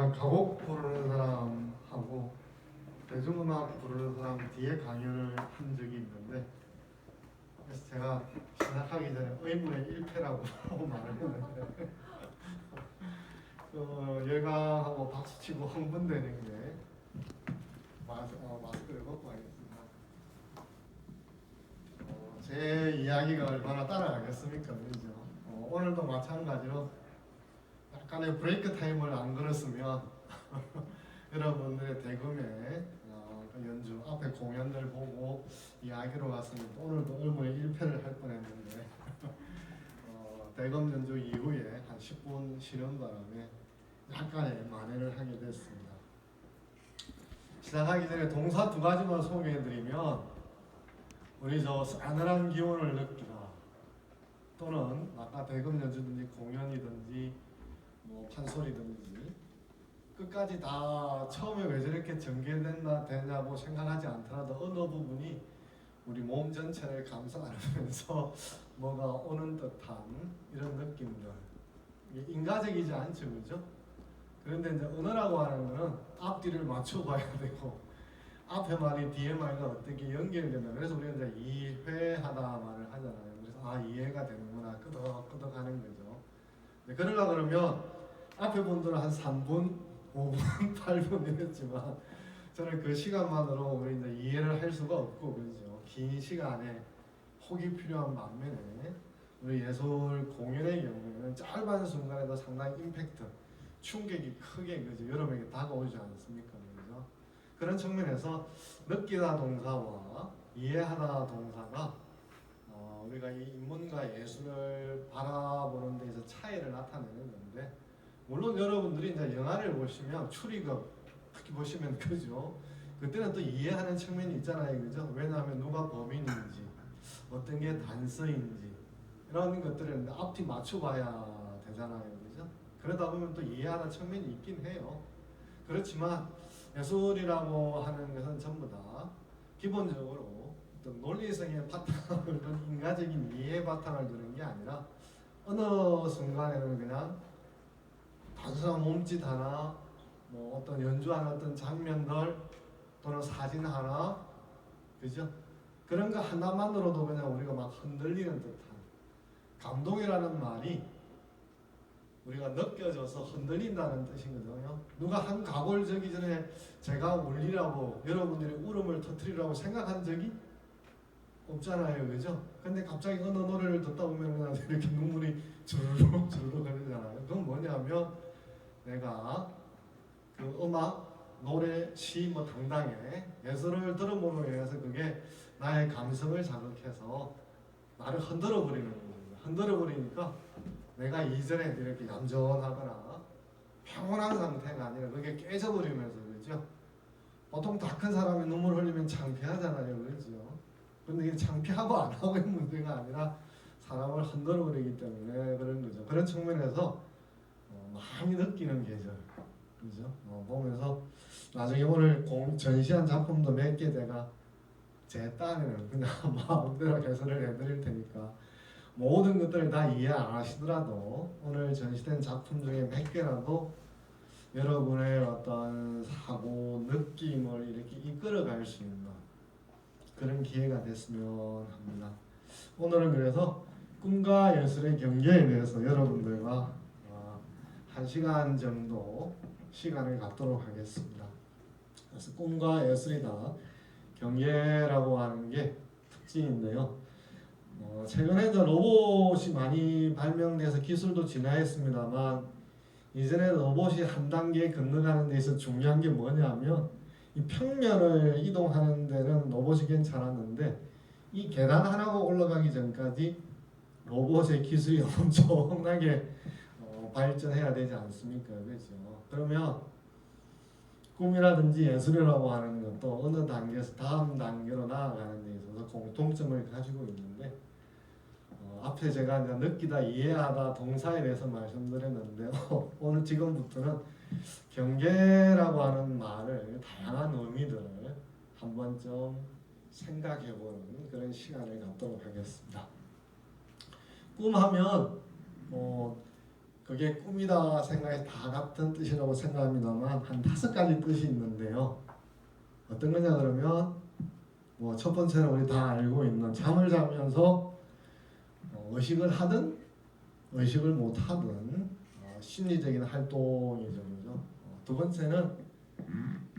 제가 가곡 부르는 사람하고 대중음악 부르는 사람 뒤에 강연을 한 적이 있는데, 그래서 제가 시작하기 전에 의문의 일패라고 말을 했는데 열광하고 박수치고 흥분되는 게 마스크를 벗고 하겠습니다. 제 이야기가 얼마나 따라가겠습니까? 그죠? 오늘도 마찬가지로 약간의 브레이크 타임을 안 걸었으면 여러분들의 대금의 연주 앞에 공연들 보고 이야기로 갔으면 오늘도 의문의 일패를 할 뻔했는데 대금 연주 이후에 한 10분 쉬는 바람에 약간의 만회를 하게 됐습니다. 시작하기 전에 동사 두 가지만 소개해드리면, 우리 저 싸늘한 기운을 느끼다, 또는 아까 대금 연주든지 공연이든지 뭐 판소리든지 끝까지 다 처음에 왜 저렇게 전개되냐고 생각하지 않더라도 어느 부분이 우리 몸 전체를 감싸안으면서 뭐가 오는 듯한 이런 느낌들, 이게 인가적이지 않죠, 그죠? 그런데 이제 언어라고 하는 거는 앞뒤를 맞춰봐야 되고 앞에 말이 뒤에 말과 어떻게 연결되면, 그래서 우리가 이제 이해하다 말을 하잖아요. 그래서 이해가 되는구나, 끄덕끄덕 하는 거죠. 그러려고 그러면 앞에 분들은 한 3분, 5분, 8분 이랬지만 저는 그 시간만으로 우리 이제 이해를 할 수가 없고, 그렇죠. 긴 시간에 혹이 필요한 반면에 우리 예술 공연의 경우에는 짧은 순간에도 상당히 임팩트, 충격이 크게, 그죠, 여러분에게 다가오지 않습니까? 그죠? 그런 측면에서 느끼다 동사와 이해하다 동사가 우리가 이 인문과 예술을 바라보는 데에서 차이를 나타내는 건데, 물론 여러분들이 이제 영화를 보시면 추리극 특히 보시면 그죠, 그때는 또 이해하는 측면이 있잖아요, 그죠? 왜냐하면 누가 범인인지, 어떤 게 단서인지 이런 것들을 앞뒤 맞춰봐야 되잖아요, 그죠? 그러다 보면 또 이해하는 측면이 있긴 해요. 그렇지만 예술이라고 하는 것은 전부 다 기본적으로 어떤 논리성의 바탕을 둔 인간적인 이해 바탕을 두는 게 아니라 어느 순간에는 그냥 단순한 몸짓 하나, 뭐 어떤 연주하는 어떤 장면들 또는 사진 하나, 그죠? 그런 거 하나만으로도 그냥 우리가 막 흔들리는 듯한, 감동이라는 말이 우리가 느껴져서 흔들린다는 뜻이거든요. 누가 한 각오를 저기 전에 제가 울리라고, 여러분들이 울음을 터뜨리라고 생각한 적이 없잖아요, 그죠? 근데 갑자기 어느 노래를 듣다 보면 그냥 이렇게 눈물이 주르륵 주르륵 흐르잖아요. 그건 뭐냐면 내가 그 음악, 노래, 시 뭐 당당해 예술을 들음으로 인해서 그게 나의 감성을 자극해서 나를 흔들어 버리는 거예요. 흔들어 버리니까 내가 이전에 이렇게 얌전하거나 평온한 상태가 아니라 그게 깨져버리면서, 그죠? 보통 다 큰 사람이 눈물 흘리면 창피하잖아요, 그죠? 근데 이게 창피하고 안 하고의 문제가 아니라 사람을 흔들어 버리기 때문에 그런 거죠. 그런 측면에서 많이 느끼는 계절, 그죠? 보면서 나중에 오늘 전시한 작품도 몇 개 제가 제 딴에는 그냥 마음대로 개설을 해드릴 테니까 모든 것들을 다 이해 안 하시더라도 오늘 전시된 작품 중에 몇 개라도 여러분의 어떤 사고, 느낌을 이렇게 이끌어갈 수 있는 그런 기회가 됐으면 합니다. 오늘은 그래서 꿈과 예술의 경계에 대해서 여러분들과 1시간 정도 시간을 갖도록 하겠습니다. 그래서 꿈과 예술이다, 경계라고 하는 게 특징인데요. 최근에도 로봇이 많이 발명돼서 기술도 진화했습니다만, 이전에 로봇이 한 단계 건너가는 데 있어서 중요한 게 뭐냐면 이 평면을 이동하는 데는 로봇이 괜찮았는데 이 계단 하나가 올라가기 전까지 로봇의 기술이 엄청나게 발전해야 되지 않습니까? 그렇죠? 그러면 꿈이라든지 예술이라고 하는 것도 어느 단계에서 다음 단계로 나아가는 데 있어서 공통점을 가지고 있는데, 앞에 제가 이제 느끼다, 이해하다 동사에 대해서 말씀드렸는데요. 오늘 지금부터는 경계라고 하는 말을 다양한 의미들을 한번 좀 생각해보는 그런 시간을 갖도록 하겠습니다. 꿈하면 그게 꿈이다 생각이 다 같은 뜻이라고 생각합니다만 한 5가지 뜻이 있는데요. 어떤 거냐 그러면 뭐 첫 번째는 우리 다 알고 있는 잠을 자면서 의식을 하든 의식을 못 하든 심리적인 활동이죠. 그죠? 두 번째는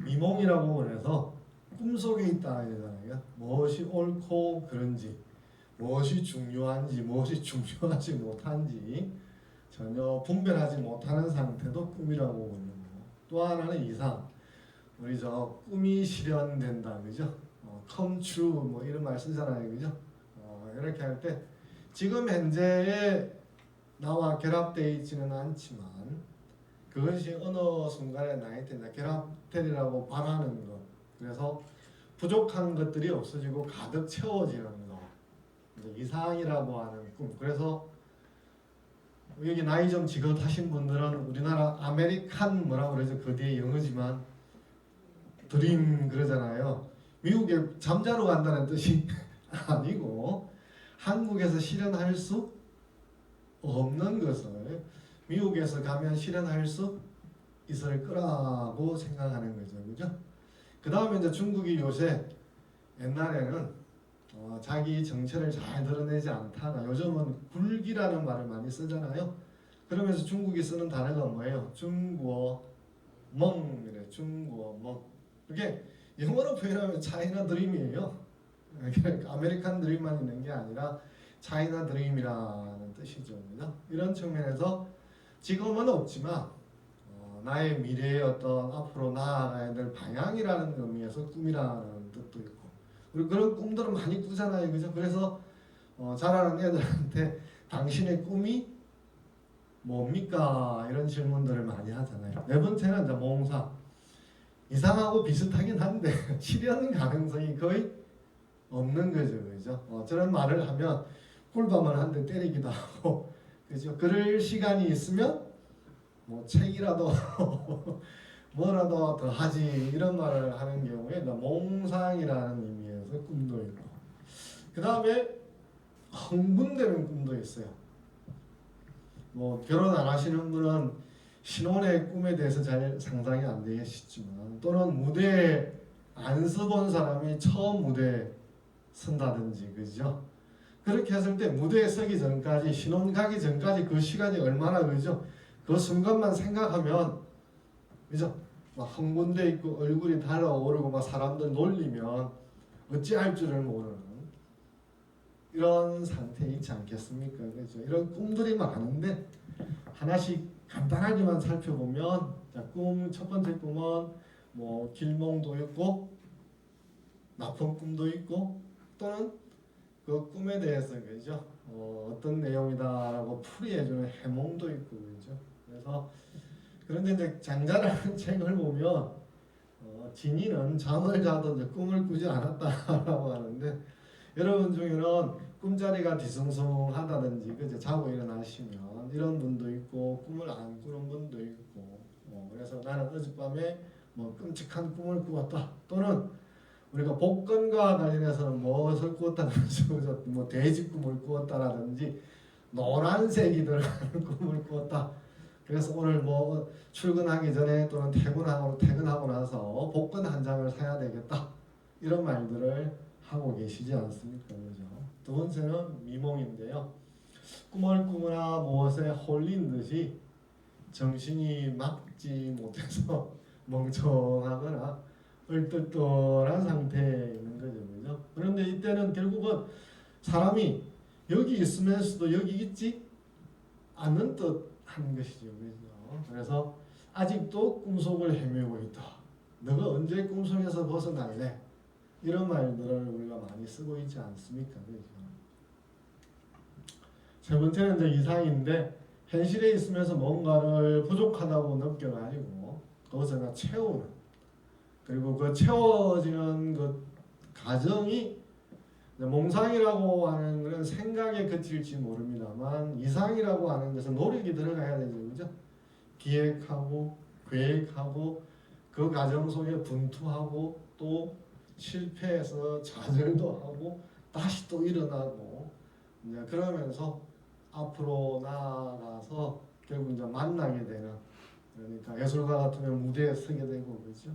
미몽이라고 해서 꿈속에 있다 이러잖아요. 무엇이 옳고 그른지, 무엇이 중요한지, 무엇이 중요하지 못한지 전혀 분별하지 못하는 상태도 꿈이라고 보는 거고, 또 하나는 이상, 우리 저 꿈이 실현된다, 그죠? come true 뭐 이런 말 쓰잖아요, 그죠? 이렇게 할 때 지금 현재의 나와 결합되어 있지는 않지만 그것이 어느 순간에 나한테 결합되리라고 바라는 것, 그래서 부족한 것들이 없어지고 가득 채워지는 것, 이상이라고 하는 꿈. 그래서 여기 나이 좀 지긋하신 분들은 우리나라 아메리칸 뭐라고 그러죠? 그 뒤에 영어지만 드림 그러잖아요. 미국에 잠자러 간다는 뜻이 아니고 한국에서 실현할 수 없는 것을 미국에서 가면 실현할 수 있을 거라고 생각하는 거죠. 그죠? 그 다음에 이제 중국이 요새 옛날에는 자기 정체를 잘 드러내지 않다가 요즘은 굴기라는 말을 많이 쓰잖아요. 그러면서 중국이 쓰는 단어가 뭐예요? 중국어 멍 이래. 중국어 멍. 그게 영어로 표현하면 차이나 드림이에요. 아메리칸 드림만 있는 게 아니라 차이나 드림이라는 뜻이죠. 그죠? 이런 측면에서 지금은 없지만 나의 미래의 어떤 앞으로 나아가야 될 방향이라는 의미에서 꿈이라는 뜻도 있고, 우리 그런 꿈들을 많이 꾸잖아요, 그죠? 그래서 자라는 애들한테 당신의 꿈이 뭡니까? 이런 질문들을 많이 하잖아요. 네 번째는 이제 몽상. 이상하고 비슷하긴 한데 실현 가능성이 거의 없는 거죠, 그죠? 저런 말을 하면 꿀밤을 한 대 때리기도 하고, 그죠? 그럴 시간이 있으면 뭐 책이라도 뭐라도 더 하지 이런 말을 하는 경우에 몽상이라는 의미에서 꿈도 있고, 그 다음에 흥분되는 꿈도 있어요. 뭐 결혼 안 하시는 분은 신혼의 꿈에 대해서 잘 상상이 안 되시지만, 또는 무대에 안 서본 사람이 처음 무대에 선다든지, 그죠? 그렇게 했을 때 무대에 서기 전까지, 신혼 가기 전까지 그 시간이 얼마나, 그죠? 그 순간만 생각하면, 그죠? 막 흥분돼 있고 얼굴이 달아오르고 막 사람들 놀리면 어찌할 줄을 모르는 이런 상태에 있지 않겠습니까? 그죠? 이런 꿈들이 많은데 하나씩 간단하게만 살펴보면, 첫 번째 꿈은 뭐 길몽도 있고 나쁜 꿈도 있고, 또는 그 꿈에 대해서, 그죠? 어떤 내용이다라고 풀이해주는 해몽도 있고, 그죠? 그래서 그런데 이제 장자라는 책을 보면 진이는 잠을 자도 이제 꿈을 꾸지 않았다라고 하는데, 여러분 중에는 꿈자리가 뒤숭숭하다든지, 그죠? 자고 일어나시면 이런 분도 있고 꿈을 안 꾸는 분도 있고, 그래서 나는 어젯밤에 뭐 끔찍한 꿈을 꾸었다, 또는 우리가 복권과 관련해서는 무엇을 꾸었다든지, 뭐 돼지 꿈을 꾸었다라든지 노란색이 들어가는 꿈을 꾸었다. 그래서 오늘 뭐 출근하기 전에 또는 퇴근하고 나서 복권 한 장을 사야 되겠다, 이런 말들을 하고 계시지 않습니까? 그죠? 두 번째는 미몽인데요. 꿈을 꾸거나 무엇에 홀린 듯이 정신이 막지 못해서 멍청하거나 얼떨떨한 상태에 있는 거죠. 그죠? 그런데 이때는 결국은 사람이 여기 있으면서도 여기 있지 않는 듯 하는 것이죠. 그죠? 그래서 아직도 꿈속을 헤매고 있다. 너가 언제 꿈속에서 벗어날래? 이런 말들을 우리가 많이 쓰고 있지 않습니까? 그죠? 세 번째는 이제 이상인데, 현실에 있으면서 뭔가를 부족하다고 느껴가지고 그것을 채우는, 그리고 그 채워지는 그 과정이 몽상이라고 하는 것은 생각에 그칠지 모릅니다만, 이상이라고 하는 것은 노력이 들어가야 되죠. 그죠? 기획하고 계획하고 그 과정 속에 분투하고 또 실패해서 좌절도 하고 다시 또 일어나고, 그러면서 앞으로 나아가서 결국 이제 만나게 되는, 그러니까 예술가 같으면 무대에 서게 되고 그렇죠.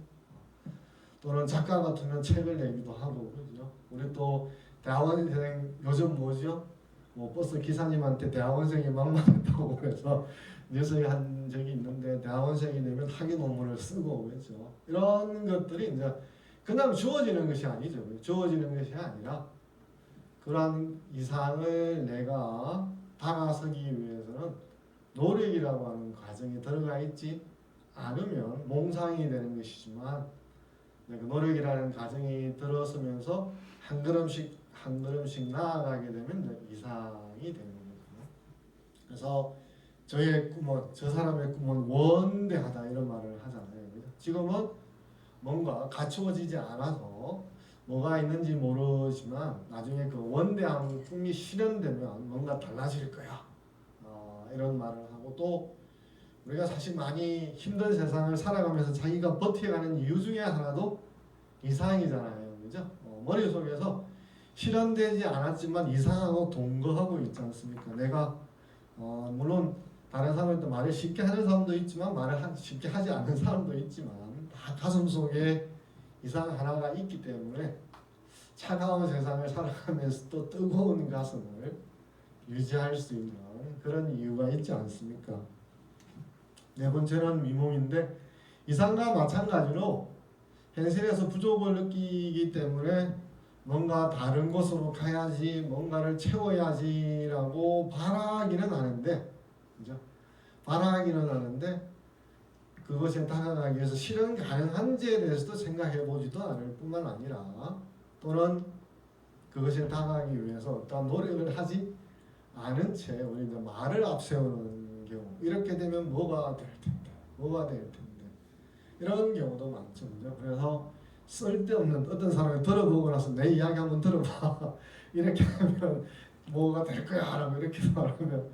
또는 작가 같으면 책을 내기도 하고 그렇죠. 우리 또 대학원생 요즘 뭐죠? 뭐 버스 기사님한테 대학원생이 막말했다고 해서 뉴스에 한 적이 있는데 대학원생이 되면 학위 논문을 쓰고 그렇죠. 이런 것들이 이제 그냥 주어지는 것이 아니죠. 주어지는 것이 아니라 그러한 이상을 내가 다가서기 위해서는 노력이라고 하는 과정이 들어가 있지 않으면 몽상이 되는 것이지만 그 노력이라는 과정이 들어서면서 한 걸음씩 한 걸음씩 나아가게 되면 이상이 되는 거거든요. 그래서 저의 꿈은, 저 사람의 꿈은 원대하다 이런 말을 하잖아요. 지금은 뭔가 갖추어지지 않아서 뭐가 있는지 모르지만 나중에 그 원대한 꿈이 실현되면 뭔가 달라질 거야. 이런 말을 하고 또 우리가 사실 많이 힘든 세상을 살아가면서 자기가 버텨가는 이유 중에 하나도 이상이잖아요. 그죠? 머릿속에서 실현되지 않았지만 이상하고 동거하고 있지 않습니까? 내가 물론 다른 사람한테 말을 쉽게 하는 사람도 있지만 말을 쉽게 하지 않는 사람도 있지만 다 가슴속에 이상 하나가 있기 때문에 차가운 세상을 살아가면서 또 뜨거운 가슴을 유지할 수 있는 그런 이유가 있지 않습니까? 네 번째는 미몽인데 이상과 마찬가지로 현실에서 부족을 느끼기 때문에 뭔가 다른 곳으로 가야지, 뭔가를 채워야지라고 바라기는 하는데, 그죠? 바라기는 하는데 그것에 다가가기 위해서 실현 가능한지에 대해서도 생각해 보지도 않을 뿐만 아니라 또는 그것에 다가가기 위해서 어떤 노력을 하지 않은 채 우리 이제 말을 앞세우는 경우, 이렇게 되면 뭐가 될 텐데, 뭐가 될 텐데 이런 경우도 많죠. 그죠? 그래서 쓸데없는 어떤 사람이 들어보고 나서 내 이야기 한번 들어봐 이렇게 하면 뭐가 될 거야 라고 이렇게 말하면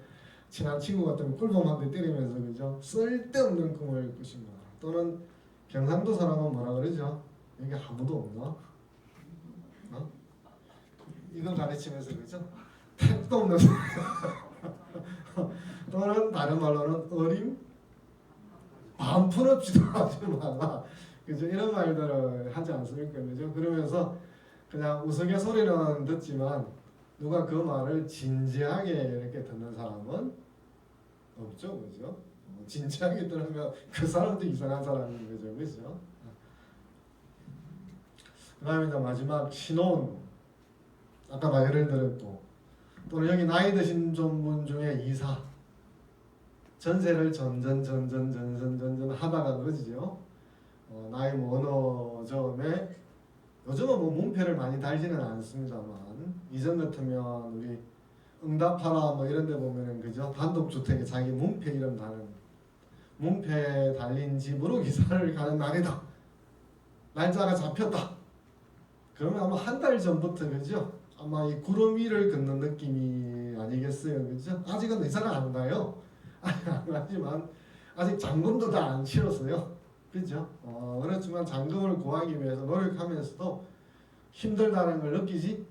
친한 친구 같으면 꿀밤 한 대 때리면서 그죠? 쓸데없는 꿈을 꾸신 거야. 또는 경상도 사람은 뭐라 그러죠? 여기 아무도 없나? 이걸 가르치면서 그죠? 택도 없는 또는 다른 말로는 어림? 반푼 없이도 하지 마라. 그죠? 이런 말들을 하지 않습니까? 그죠? 그러면서 그냥 우스갯소리는 듣지만 누가 그 말을 진지하게 이렇게 듣는 사람은 없죠. 그죠? 진지하게 들으면 그 사람도 이상한 사람인 거죠. 그죠? 그 다음에 이제 마지막 신혼. 아까 예를 들었고 또는 여기 나이 드신 분 중에 이사 전세를 전전 하다가 그러지요. 나이 뭐 어느 점에 요즘은 뭐 문패를 많이 달지는 않습니다만 이전 같으면 우리 응답하라 뭐 이런 데 보면은 그죠? 단독주택에 자기 문패 이름 다는 문패 달린 집으로 이사를 가는 날이다. 날짜가 잡혔다. 그러면 아마 한 달 전부터 그죠? 아마 이 구름 위를 걷는 느낌이 아니겠어요. 그죠? 아직은 이사를 안 가요. 안 가지만 아직 잔금도 다 안 치렀어요. 그죠? 그렇지만 잔금을 구하기 위해서 노력하면서도 힘들다는 걸 느끼지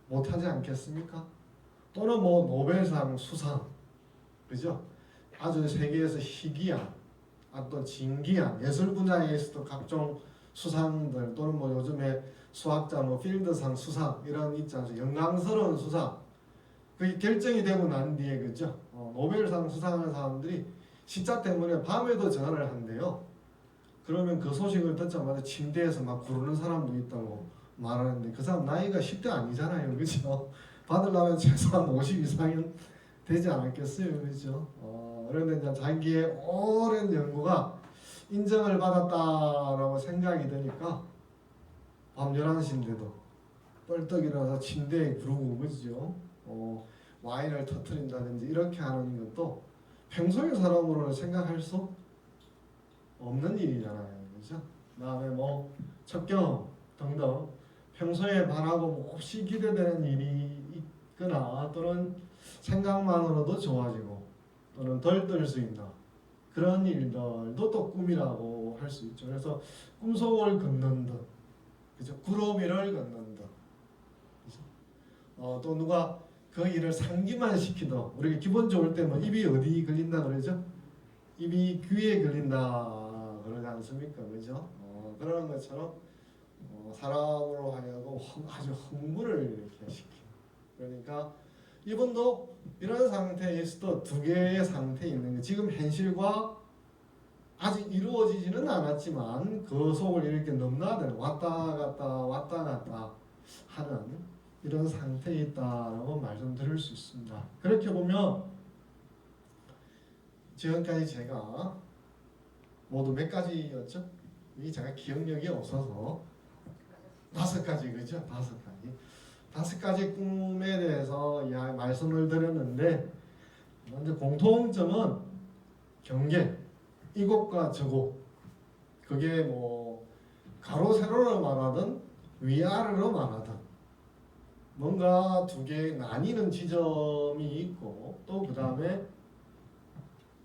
못하지 않겠습니까? 또는 뭐 노벨상 수상, 그죠? 아주 세계에서 희귀한, 또 진귀한 예술 분야에서도 각종 수상들 또는 뭐 요즘에 수학자 뭐 필드상 수상 이런 있지 않습니까? 영광스러운 수상. 그게 결정이 되고 난 뒤에 그죠? 노벨상 수상하는 사람들이 시자 때문에 밤에도 전화를 한대요. 그러면 그 소식을 듣자마자 침대에서 막 구르는 사람도 있다고 말하는데 그 사람 나이가 10대 아니잖아요. 그죠? 받으려면 최소한 50 이상은 되지 않았겠어요. 그죠? 그런데 이제 자기의 오랜 연구가 인정을 받았다라고 생각이 되니까 밤 11시인데도 뻘떡 일어나서 침대에 구르고 그죠? 와인을 터뜨린다든지 이렇게 하는 것도 평소의 사람으로는 생각할 수 없는 일이잖아요. 그죠? 그다음에 뭐 첩경 등등 평소에 바라고 몹시 기대되는 일이 있거나 또는 생각만으로도 좋아지고 또는 덜 뜰 수 있는 그런 일들도 또 꿈이라고 할 수 있죠. 그래서 꿈속을 걷는 듯, 그죠? 구름 위를 걷는 듯, 그죠? 또 누가 그 일을 상기만 시키도 우리가 기분 좋을 때 뭐 입이 어디 걸린다 그러죠? 입이 귀에 걸린다 그러지 않습니까? 그죠? 그러는 것처럼 사람으로 하여금 아주 흥분을 이렇게 시키는. 그러니까 이분도 이런 상태에 있어도 두 개의 상태에 있는 게 지금 현실과 아직 이루어지지는 않았지만 그 속을 이렇게 넘나드는 왔다 갔다 하는 이런 상태에 있다라고 말씀드릴 수 있습니다. 그렇게 보면 지금까지 제가 모두 몇 가지였죠? 이게 제가 기억력이 없어서 5가지 그죠? 5가지 꿈에 대해서 말씀을 드렸는데 먼저 공통점은 경계 이곳과 저곳 그게 뭐 가로 세로로 말하든 위아래로 말하든 뭔가 두 개 나뉘는 지점이 있고 또 그 다음에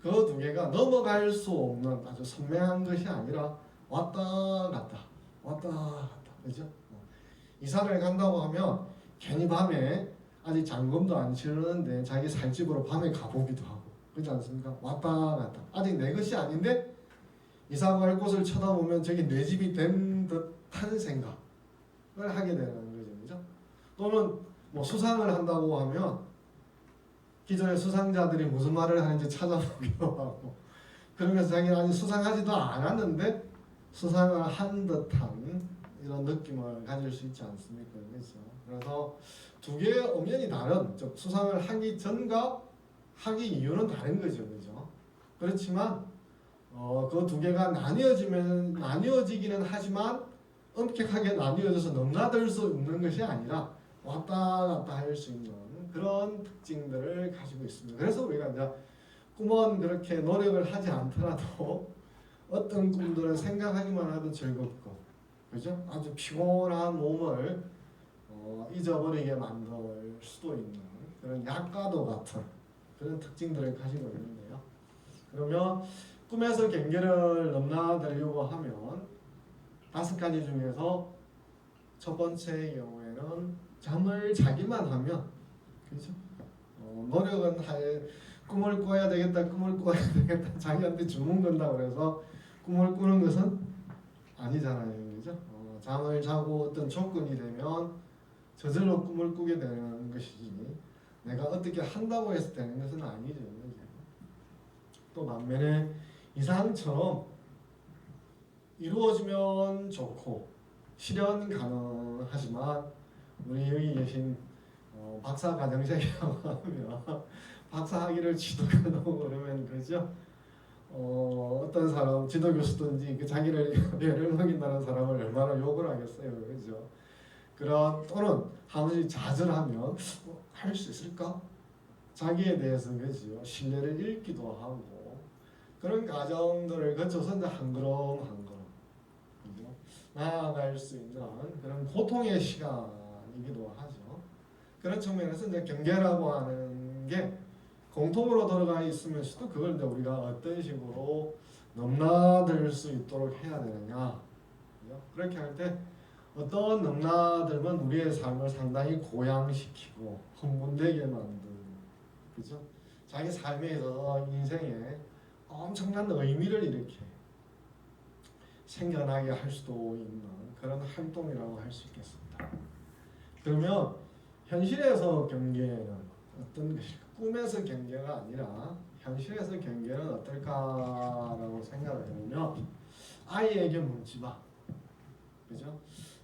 그 두 개가 넘어갈 수 없는 아주 선명한 것이 아니라 왔다 갔다 그죠? 이사를 간다고 하면 괜히 밤에 아직 잔금도 안 치르는데 자기 살집으로 밤에 가보기도 하고 그렇지 않습니까? 왔다 갔다 아직 내 것이 아닌데 이사 갈 곳을 쳐다보면 저기 내 집이 된 듯한 생각을 하게 되는 거죠. 그죠? 또는 뭐 수상을 한다고 하면 기존의 수상자들이 무슨 말을 하는지 찾아보기도 하고 그러면서 자기는 아직 수상하지도 않았는데 수상을 한 듯한 이런 느낌을 가질 수 있지 않습니까? 그렇죠? 그래서 두 개의 엄연히 다른 즉 수상을 하기 전과 하기 이유는 다른 거죠. 그죠? 그렇지만 그 두 개가 나뉘어지기는 하지만 엄격하게 나뉘어져서 넘나들 수 없는 것이 아니라 왔다 갔다 할 수 있는 그런 특징들을 가지고 있습니다. 그래서 우리가 이제 꿈은 그렇게 노력을 하지 않더라도 어떤 꿈들은 생각하기만 해도 즐겁고 그죠? 아주 피곤한 몸을 잊어버리게 만들 수도 있는 그런 약과도 같은 그런 특징들을 가지고 있는데요. 그러면 꿈에서 경계를 넘나들려고 하면 5가지 중에서 첫 번째의 경우에는 잠을 자기만 하면 그죠? 노력은 꿈을 꿔야 되겠다 자기한테 주문 건다 그래서 꿈을 꾸는 것은 아니잖아요. 그죠? 잠을 자고 어떤 조건이 되면 저절로 꿈을 꾸게 되는 것이지 내가 어떻게 한다고 해서 되는 것은 아니죠. 또 반면에 이상처럼 이루어지면 좋고 실현 가능하지만 우리 여기 계신 박사 가정생이라고 하면 박사학위를 지도가 나오고 그러면 그죠? 어떤 사람 지도 교수든지 그 자기를 배를 먹인다는 사람을 얼마나 욕을 하겠어요, 그죠? 그런 또는 한 번씩 좌절하면 할 수 있을까? 자기에 대해서 그죠? 신뢰를 잃기도 하고 그런 과정들을 거쳐서 이제 한 걸음 그죠? 나아갈 수 있는 그런 고통의 시간이기도 하죠. 그런 측면에서 이제 경계라고 하는 게 공통으로 들어가 있으면서도 그걸 이제 우리가 어떤 식으로 넘나들 수 있도록 해야 되느냐. 그죠? 그렇게 할 때 어떤 넘나들면 우리의 삶을 상당히 고양시키고 흥분되게 만드는 그죠? 자기 삶에 있어서 인생에 엄청난 의미를 이렇게 생겨나게 할 수도 있는 그런 활동이라고 할 수 있겠습니다. 그러면 현실에서 경계는 어떤 것일까? 꿈에서 경계가 아니라 현실에서 경계는 어떨까라고 생각을 해보면 아이에게 묻지마. 그죠?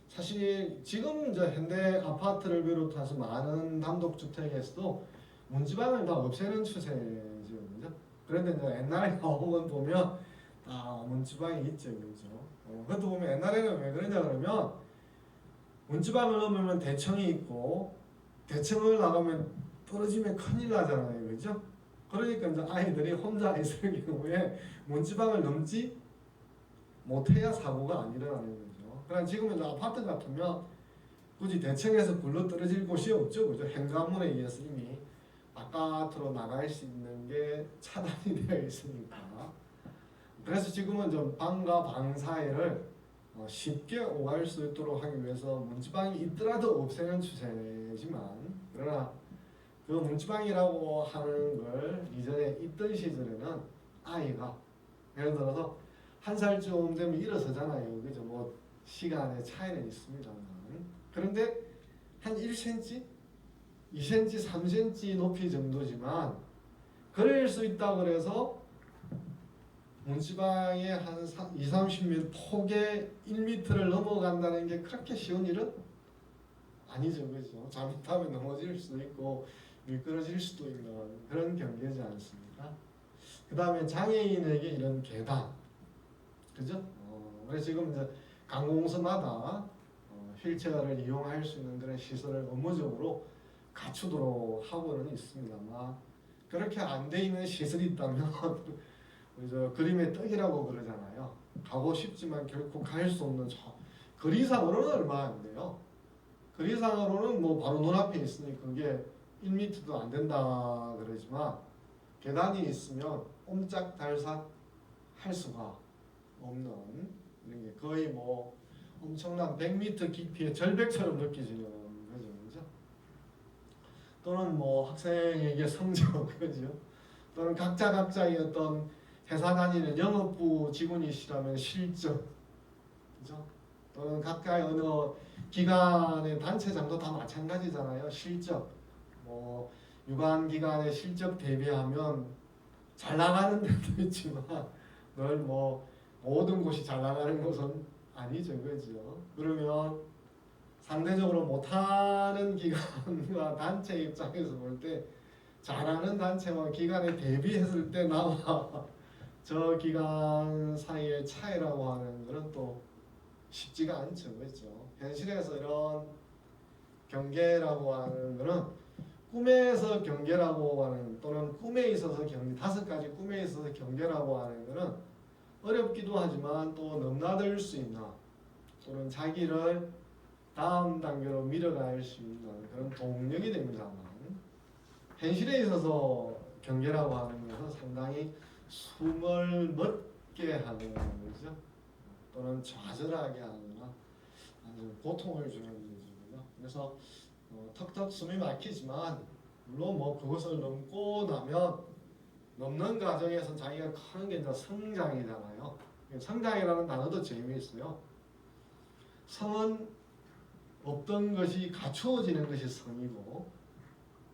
사실 지금 이제 현대 아파트를 비롯해서 많은 단독주택에서도 문지방을 다 없애는 추세죠. 그죠? 그런데 이제 옛날에 나온 건 보면 다 문지방이 있죠. 그죠? 그것도 보면 옛날에는 왜 그러냐 그러면 문지방을 넣으면 대청이 있고 대청을 나가면 떨어지면 큰일 나잖아요. 그죠? 그러니까 이제 아이들이 혼자 있을 경우에 문지방을 넘지 못해야 사고가 안 일어나는 거죠. 그러나 지금은 이제 아파트 같으면 굳이 대청에서 굴러 떨어질 곳이 없죠. 그죠? 현관문에 의해서 이미 바깥으로 나갈 수 있는 게 차단이 되어 있으니까. 그래서 지금은 좀 방과 방 사이를 쉽게 오갈 수 있도록 하기 위해서 문지방이 있더라도 없애는 추세지만 그러나 그 문지방이라고 하는 걸 이전에 있던 시절에는 아이가 예를 들어서 한 살쯤 되면 일어서잖아요. 그죠? 뭐 시간의 차이는 있습니다만 그런데 한 1cm, 2cm, 3cm 높이 정도지만 그럴 수 있다고 그래서 문지방의 한 2, 30mm 폭의 1m를 넘어간다는 게 그렇게 쉬운 일은 아니죠. 그죠? 잘못하면 넘어질 수도 있고 미끄러질 수도 있는 그런 경계지 않습니까? 그 다음에 장애인에게 이런 계단, 그죠? 그래서 지금 이제 관공서마다 휠체어를 이용할 수 있는 그런 시설을 업무적으로 갖추도록 하고는 있습니다만 그렇게 안 돼 있는 시설이 있다면 저 그림의 떡이라고 그러잖아요. 가고 싶지만 결코 갈 수 없는 저 거리상으로는 얼마 안 돼요. 거리상으로는 뭐 바로 눈앞에 있으니 그게 1m도 안 된다 그러지만 계단이 있으면 옴짝달싹 할 수가 없는 이런 게 거의 뭐 엄청난 100m 깊이의 절벽처럼 느껴지는 거죠, 그죠? 또는 뭐 학생에게 성적, 그죠? 또는 각자의 어떤 회사 다니는 영업부 직원이시라면 실적, 그죠? 또는 각자의 어느 기관의 단체장도 다 마찬가지잖아요. 실적, 뭐 유관기관의 실적 대비하면 잘 나가는 데도 있지만 늘 뭐 모든 곳이 잘 나가는 것은 아니죠, 그죠? 그러면 상대적으로 못하는 기관과 단체 입장에서 볼 때 잘하는 단체와 기관에 대비했을 때 나와 저 기관 사이의 차이라고 하는 것은 또 쉽지가 않죠, 그렇죠? 현실에서 이런 경계라고 하는 것은 꿈에서 경계라고 하는 또는 꿈에 있어서 경계, 5가지 꿈에 있어서 경계라고 하는 것은 어렵기도 하지만 또 넘나들 수 있는 또는 자기를 다음 단계로 밀어갈 수 있는 그런 동력이 됩니다만 현실에 있어서 경계라고 하는 것은 상당히 숨을 멎게 하는 거죠. 또는 좌절하게 하거나 아주 고통을 주는 일이죠. 그래서 턱턱 숨이 막히지만 물론 뭐 그것을 넘고 나면 넘는 과정에서 자기가 크는 게 이제 성장이잖아요. 성장이라는 단어도 재미있어요. 성은 없던 것이 갖추어지는 것이 성이고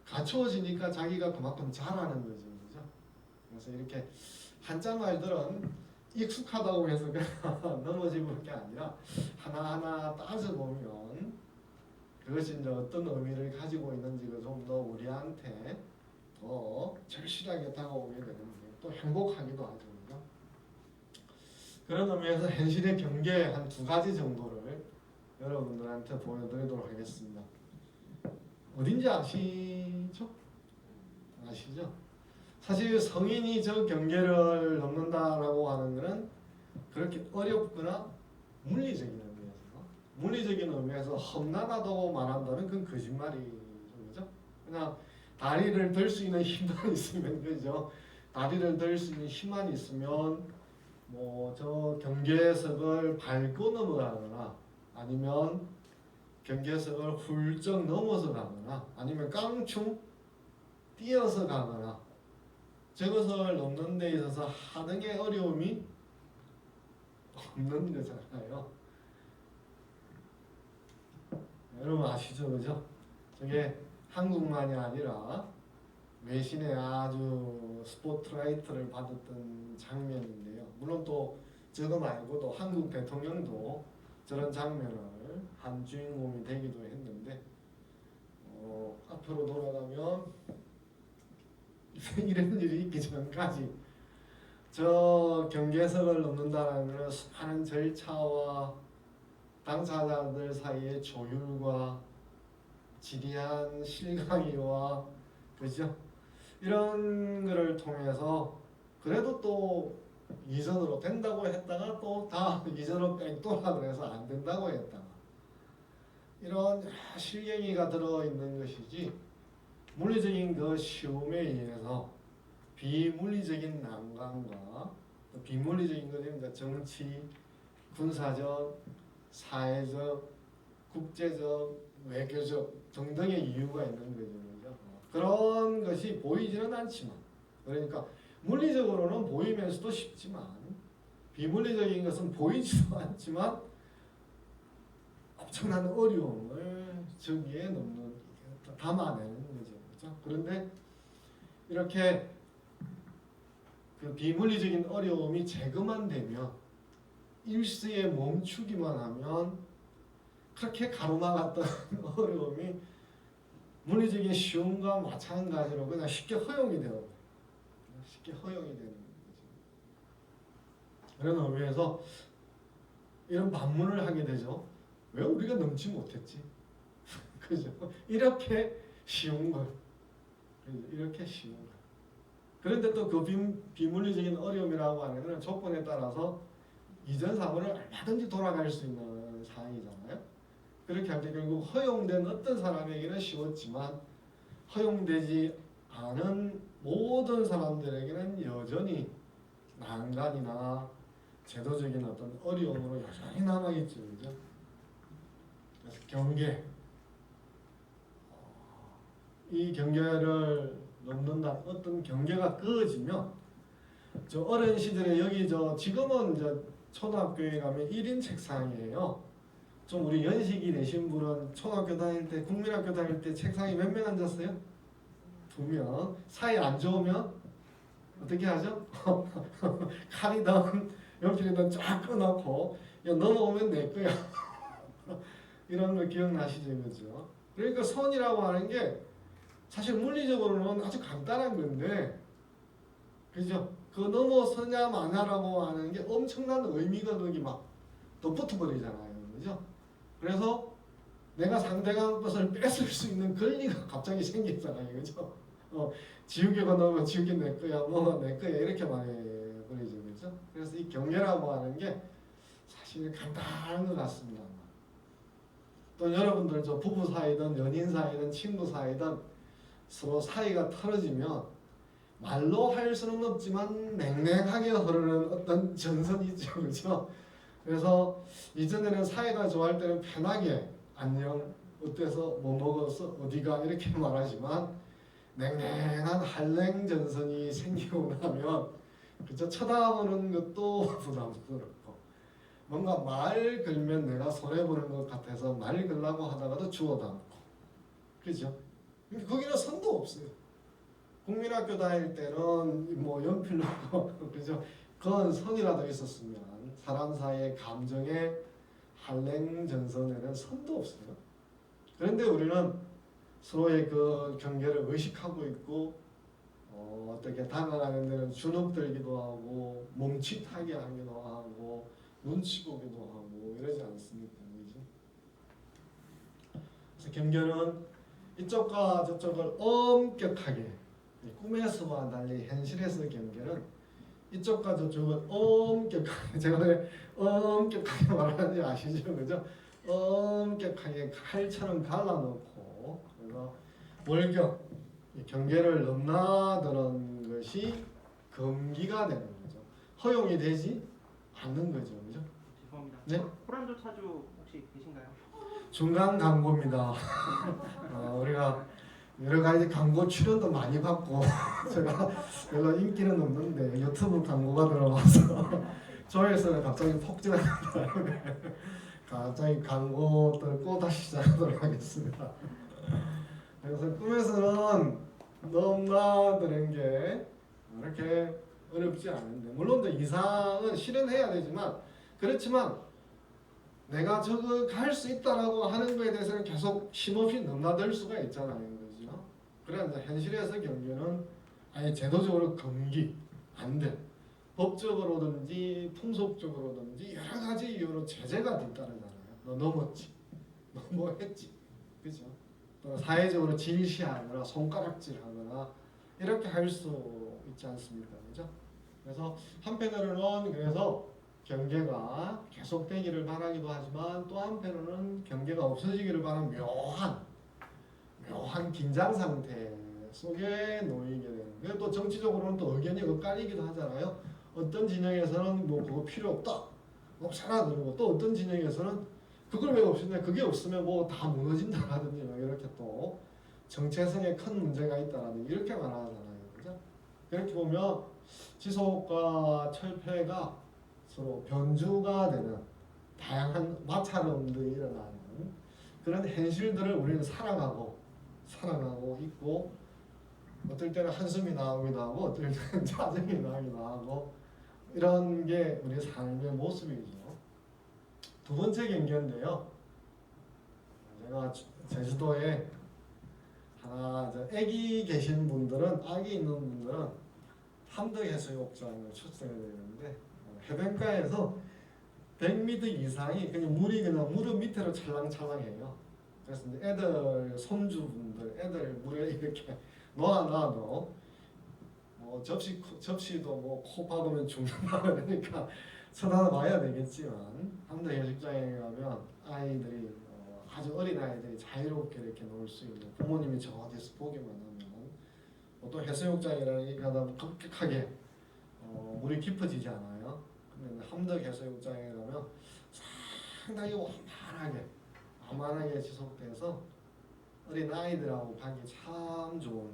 갖추어지니까 자기가 그만큼 자라는 거죠. 그죠? 그래서 이렇게 한자 말들은 익숙하다고 해서 넘어지는 게 아니라 하나하나 따져보면 그것이 이제 어떤 의미를 가지고 있는지가 좀 더 우리한테 더 절실하게 다가오게 되는데 또 행복하기도 하죠. 그죠? 그런 의미에서 현실의 경계 한 2가지 정도를 여러분들한테 보여드리도록 하겠습니다. 어딘지 아시죠? 아시죠? 사실 성인이 저 경계를 넘는다라고 하는 것은 그렇게 어렵거나 물리적인 의미에서 물리적인 의미에서 험난하다고 말한다면 그건 거짓말이죠. 그죠? 그냥 다리를 들 수 있는 힘만 있으면 그죠? 다리를 들 수 있는 힘만 있으면 뭐 저 경계석을 밟고 넘어가거나 아니면 경계석을 훌쩍 넘어서 가거나 아니면 깡충 뛰어서 가거나 저것을 넘는 데 있어서 하등의 어려움이 없는 거잖아요. 여러분 아시죠? 그죠? 저게 한국만이 아니라 외신의 아주 스포트라이트를 받았던 장면인데요. 물론 또 저거 말고도 한국 대통령도 저런 장면을 한 주인공이 되기도 했는데 앞으로 돌아가면 이런 일이 있기 전까지 저 경계석을 넘는다는 것은 수많은 절차와 당사자들 사이의 조율과 지리한 실강의와 그죠? 이런 거를 통해서 그래도 또 이전으로 된다고 했다가 또 다 이전으로 뺑돌아 그래서 안 된다고 했다가 이런 실갱이가 들어있는 것이지 물리적인 그 시험에 의해서 비물리적인 난관과 또 비물리적인 것은 정치, 군사적, 사회적, 국제적, 외교적 등등의 이유가 있는 거죠. 그런 것이 보이지는 않지만, 그러니까 물리적으로는 보이면서도 쉽지만 비물리적인 것은 보이지도 않지만 엄청난 어려움을 저기에 담아내는 거죠. 그렇죠? 그런데 이렇게 그 비물리적인 어려움이 제거만 되면, 일시에 멈추기만 하면 그렇게 가로막았던 어려움이 물리적인 쉬움과 마찬가지로 그냥 쉽게 허용이 되는 거예요. 쉽게 허용이 되는 거죠. 그런 의미에서 이런 반문을 하게 되죠. 왜 우리가 넘지 못했지? 그죠? 이렇게 쉬운 걸. 이렇게 쉬운 걸. 그런데 또 그 비물리적인 어려움이라고 하는 것은 조건에 따라서 이전 사고를 얼마든지 돌아갈 수 있는 사항이잖아요. 그렇게 할 때 결국 허용된 어떤 사람에게는 쉬웠지만 허용되지 않은 모든 사람들에게는 여전히 난간이나 제도적인 어떤 어려움으로 여전히 남아있죠. 그죠? 그래서 경계, 이 경계를 넘는다. 어떤 경계가 그어지면, 저 어린 시절에 여기 지금은 이제 초등학교에 가면 1인 책상이에요. 좀 우리 연식이 되신 분은 초등학교 다닐 때, 국민학교 다닐 때 책상에 몇 명 앉았어요? 2명. 사이 안 좋으면 어떻게 하죠? 칼이든 연필이든 쫙 끊어놓고, 야, 넘어오면 내 거야. 이런 거 기억나시죠? 그죠? 그러니까 선이라고 하는 게 사실 물리적으로는 아주 간단한 건데, 그죠? 그 넘어서냐 마냐라고 하는 게 엄청난 의미가 거기 막 덧붙어 버리잖아요. 그죠? 그래서 내가 상대방 것을 뺏을 수 있는 권리가 갑자기 생기잖아요. 그죠? 지우개가 넘으면 지우개 내 거야, 뭐가 내 거야, 이렇게 말해버리죠. 그죠? 그래서 이 경계라고 하는 게 사실 간단한 것 같습니다. 또 여러분들 부부 사이든 연인 사이든 친구 사이든 서로 사이가 틀어지면 말로 할 수는 없지만 냉랭하게 흐르는 어떤 전선이 있죠. 그렇죠? 그래서 이전에는 사이가 좋아할 때는 편하게 안녕, 어때서, 뭐 먹었어, 어디가, 이렇게 말하지만 냉랭한 한랭 전선이 생기고 나면, 그죠? 쳐다보는 것도 부담스럽고, 뭔가 말 걸면 내가 손해보는 것 같아서 말 걸라고 하다가도 주워도 않고, 그죠? 거기는 선도 없어요. 국민학교 다닐 때는 뭐 연필로 그죠? 그건 선이라도 있었으면 사람 사이의 감정의 한랭전선에는 선도 없어요. 그런데 우리는 서로의 그 경계를 의식하고 있고, 어떻게 다가가는 데는 주눅들기도 하고 멈칫하게 하기도 하고 눈치 보기도 하고 이러지 않습니까? 그죠? 그래서 경계는 이쪽과 저쪽을 엄격하게, 꿈에서와 달리 현실에서의 경계는 이쪽과 저쪽을 엄격하게, 제가 왜 엄격하게 말하는지 아시죠? 그죠? 엄격하게 칼처럼 갈라놓고, 그래서 월경, 경계를 넘나드는 것이 금기가 되는 거죠. 허용이 되지 않는 거죠. 그죠? 죄송합니다. 네? 호란조 차주 혹시 계신가요? 중간 광고입니다. 우리가 여러 가지 광고 출연도 많이 받고 제가 별로 인기는 없는데 유튜브 광고가 들어와서 조회수는 갑자기 폭증합니다. 갑자기 광고들 꼬다시 시작하도록 하겠습니다. 그래서 꿈에서는 넘나드는 게 그렇게 어렵지 않은데, 물론 이상은 실현해야 되지만, 그렇지만 내가 저거 갈 수 있다라고 하는 거에 대해서는 계속 쉼없이 넘나들 수가 있잖아요. 그죠? 그래 이제 현실에서 경계는 아예 제도적으로 금기 안 돼. 법적으로든지 풍속적으로든지 여러 가지 이유로 제재가 뒤따르잖아요. 너 넘었지, 너 뭐 했지, 그죠? 또 사회적으로 질시하거나 손가락질하거나 이렇게 할 수 있지 않습니까? 그죠? 그래서 한편으로는 그래서 경계가 계속되기를 바라기도 하지만, 또 한편으로는 경계가 없어지기를 바라는 묘한 긴장 상태 속에 놓이게 되는 거예요. 또 정치적으로는 또 의견이 엇갈리기도 하잖아요. 어떤 진영에서는 뭐 그거 필요 없다, 없애라 그러고, 또 어떤 진영에서는 그걸 왜 없애냐, 그게 없으면 뭐 다 무너진다라든지 막 이렇게 또 정체성에 큰 문제가 있다라는 이렇게 말하잖아요. 그죠? 그렇게 보면 지속과 철폐가 서로 변주가 되는 다양한 마찰음들이 일어나는 그런 현실들을 우리는 살아가고 있고, 어떨 때는 한숨이 나오기도 하고 어떨 때는 짜증이 나기도 하고, 이런 게 우리 삶의 모습이죠. 두 번째 경계인데요. 제가 제주도에 하나 아기 계신 분들은, 아기 있는 분들은 함덕해수욕장을 출석해야 되는데, 해변가에서 100m 이상이 그냥 물이 그냥 무릎 밑으로 찰랑찰랑해요. 그래서 이제 애들 손주분들 애들 물에 이렇게 놓아놔도 뭐 접시도 뭐 코 박으면 죽는다 그러니까 쳐다봐야 되겠지만, 함덕해수욕장에 가면 아이들이 아주 어린 아이들이 자유롭게 이렇게 놀 수 있는, 부모님이 저 어디서 보기만 하면, 또 해수욕장이라는 게 가다 급격하게 물이 깊어지지 않아요. 근데 함덕해수욕장에 가면 상당히 완만하게 지속돼서 어린 아이들하고 가기 참 좋은.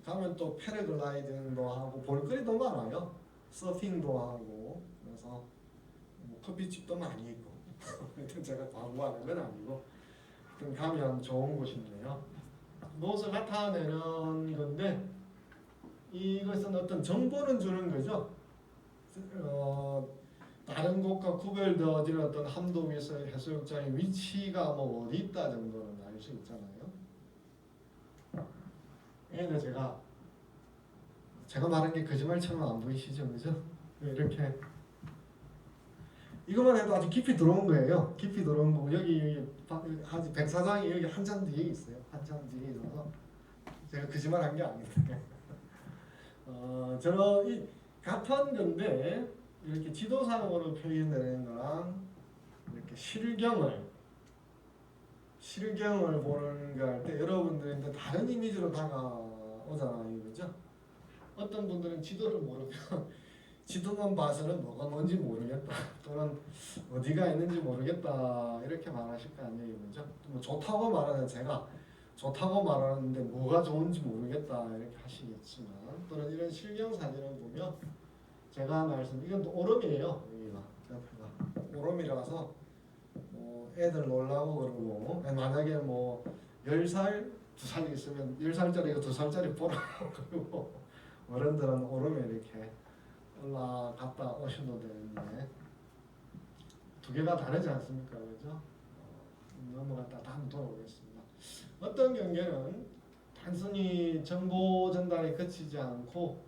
가면 또 패러글라이딩도 하고 볼거리도 많아요. 서핑도 하고. 그래서 뭐 커피집도 많이 있고. 하여튼 제가 광고하는 건 아니고, 하여튼 가면 좋은 곳인데요. 무엇을 나타내는 건데, 이것은 어떤 정보는 주는 거죠. 다른 곳과 구별되어진 어떤 함덕에서 해수욕장의 위치가 뭐 어디 있다 정도는 알 수 있잖아요. 얘는 제가 말한 게 거짓말처럼 안 보이시죠, 그죠? 이렇게 이것만 해도 아주 깊이 들어온 거예요. 깊이 들어온 거고, 여기 아주 백사장이 여기 한참 뒤에 있어요. 한참 뒤에 있어서 제가 거짓말한 게 아닙니다. 저는 이 같은 건데 이렇게 지도상으로 표현되는 거랑 이렇게 실경을 보는 거 할 때 여러분들한테 다른 이미지로 다가오잖아요, 그죠? 어떤 분들은 지도를 모르면 지도만 봐서는 뭐가 뭔지 모르겠다, 또는 어디가 있는지 모르겠다 이렇게 말하실 거 아니에요, 그죠? 뭐 좋다고 말하는, 제가 좋다고 말하는데 뭐가 좋은지 모르겠다 이렇게 하시겠지만, 또는 이런 실경 사진을 보면 제가 이건 또 오름이에요. 여기가 옆에가 오름이라서 애들 놀라고 그러고, 만약에 뭐 10살, 2살 있으면 10살짜리가 2살짜리 보라고 그러고, 어른들은 오름에 이렇게 올라갔다 오셔도 되는데 두 개가 다르지 않습니까? 그죠? 넘어갔다 다음 돌아오겠습니다. 어떤 경계는 단순히 정보 전달에 그치지 않고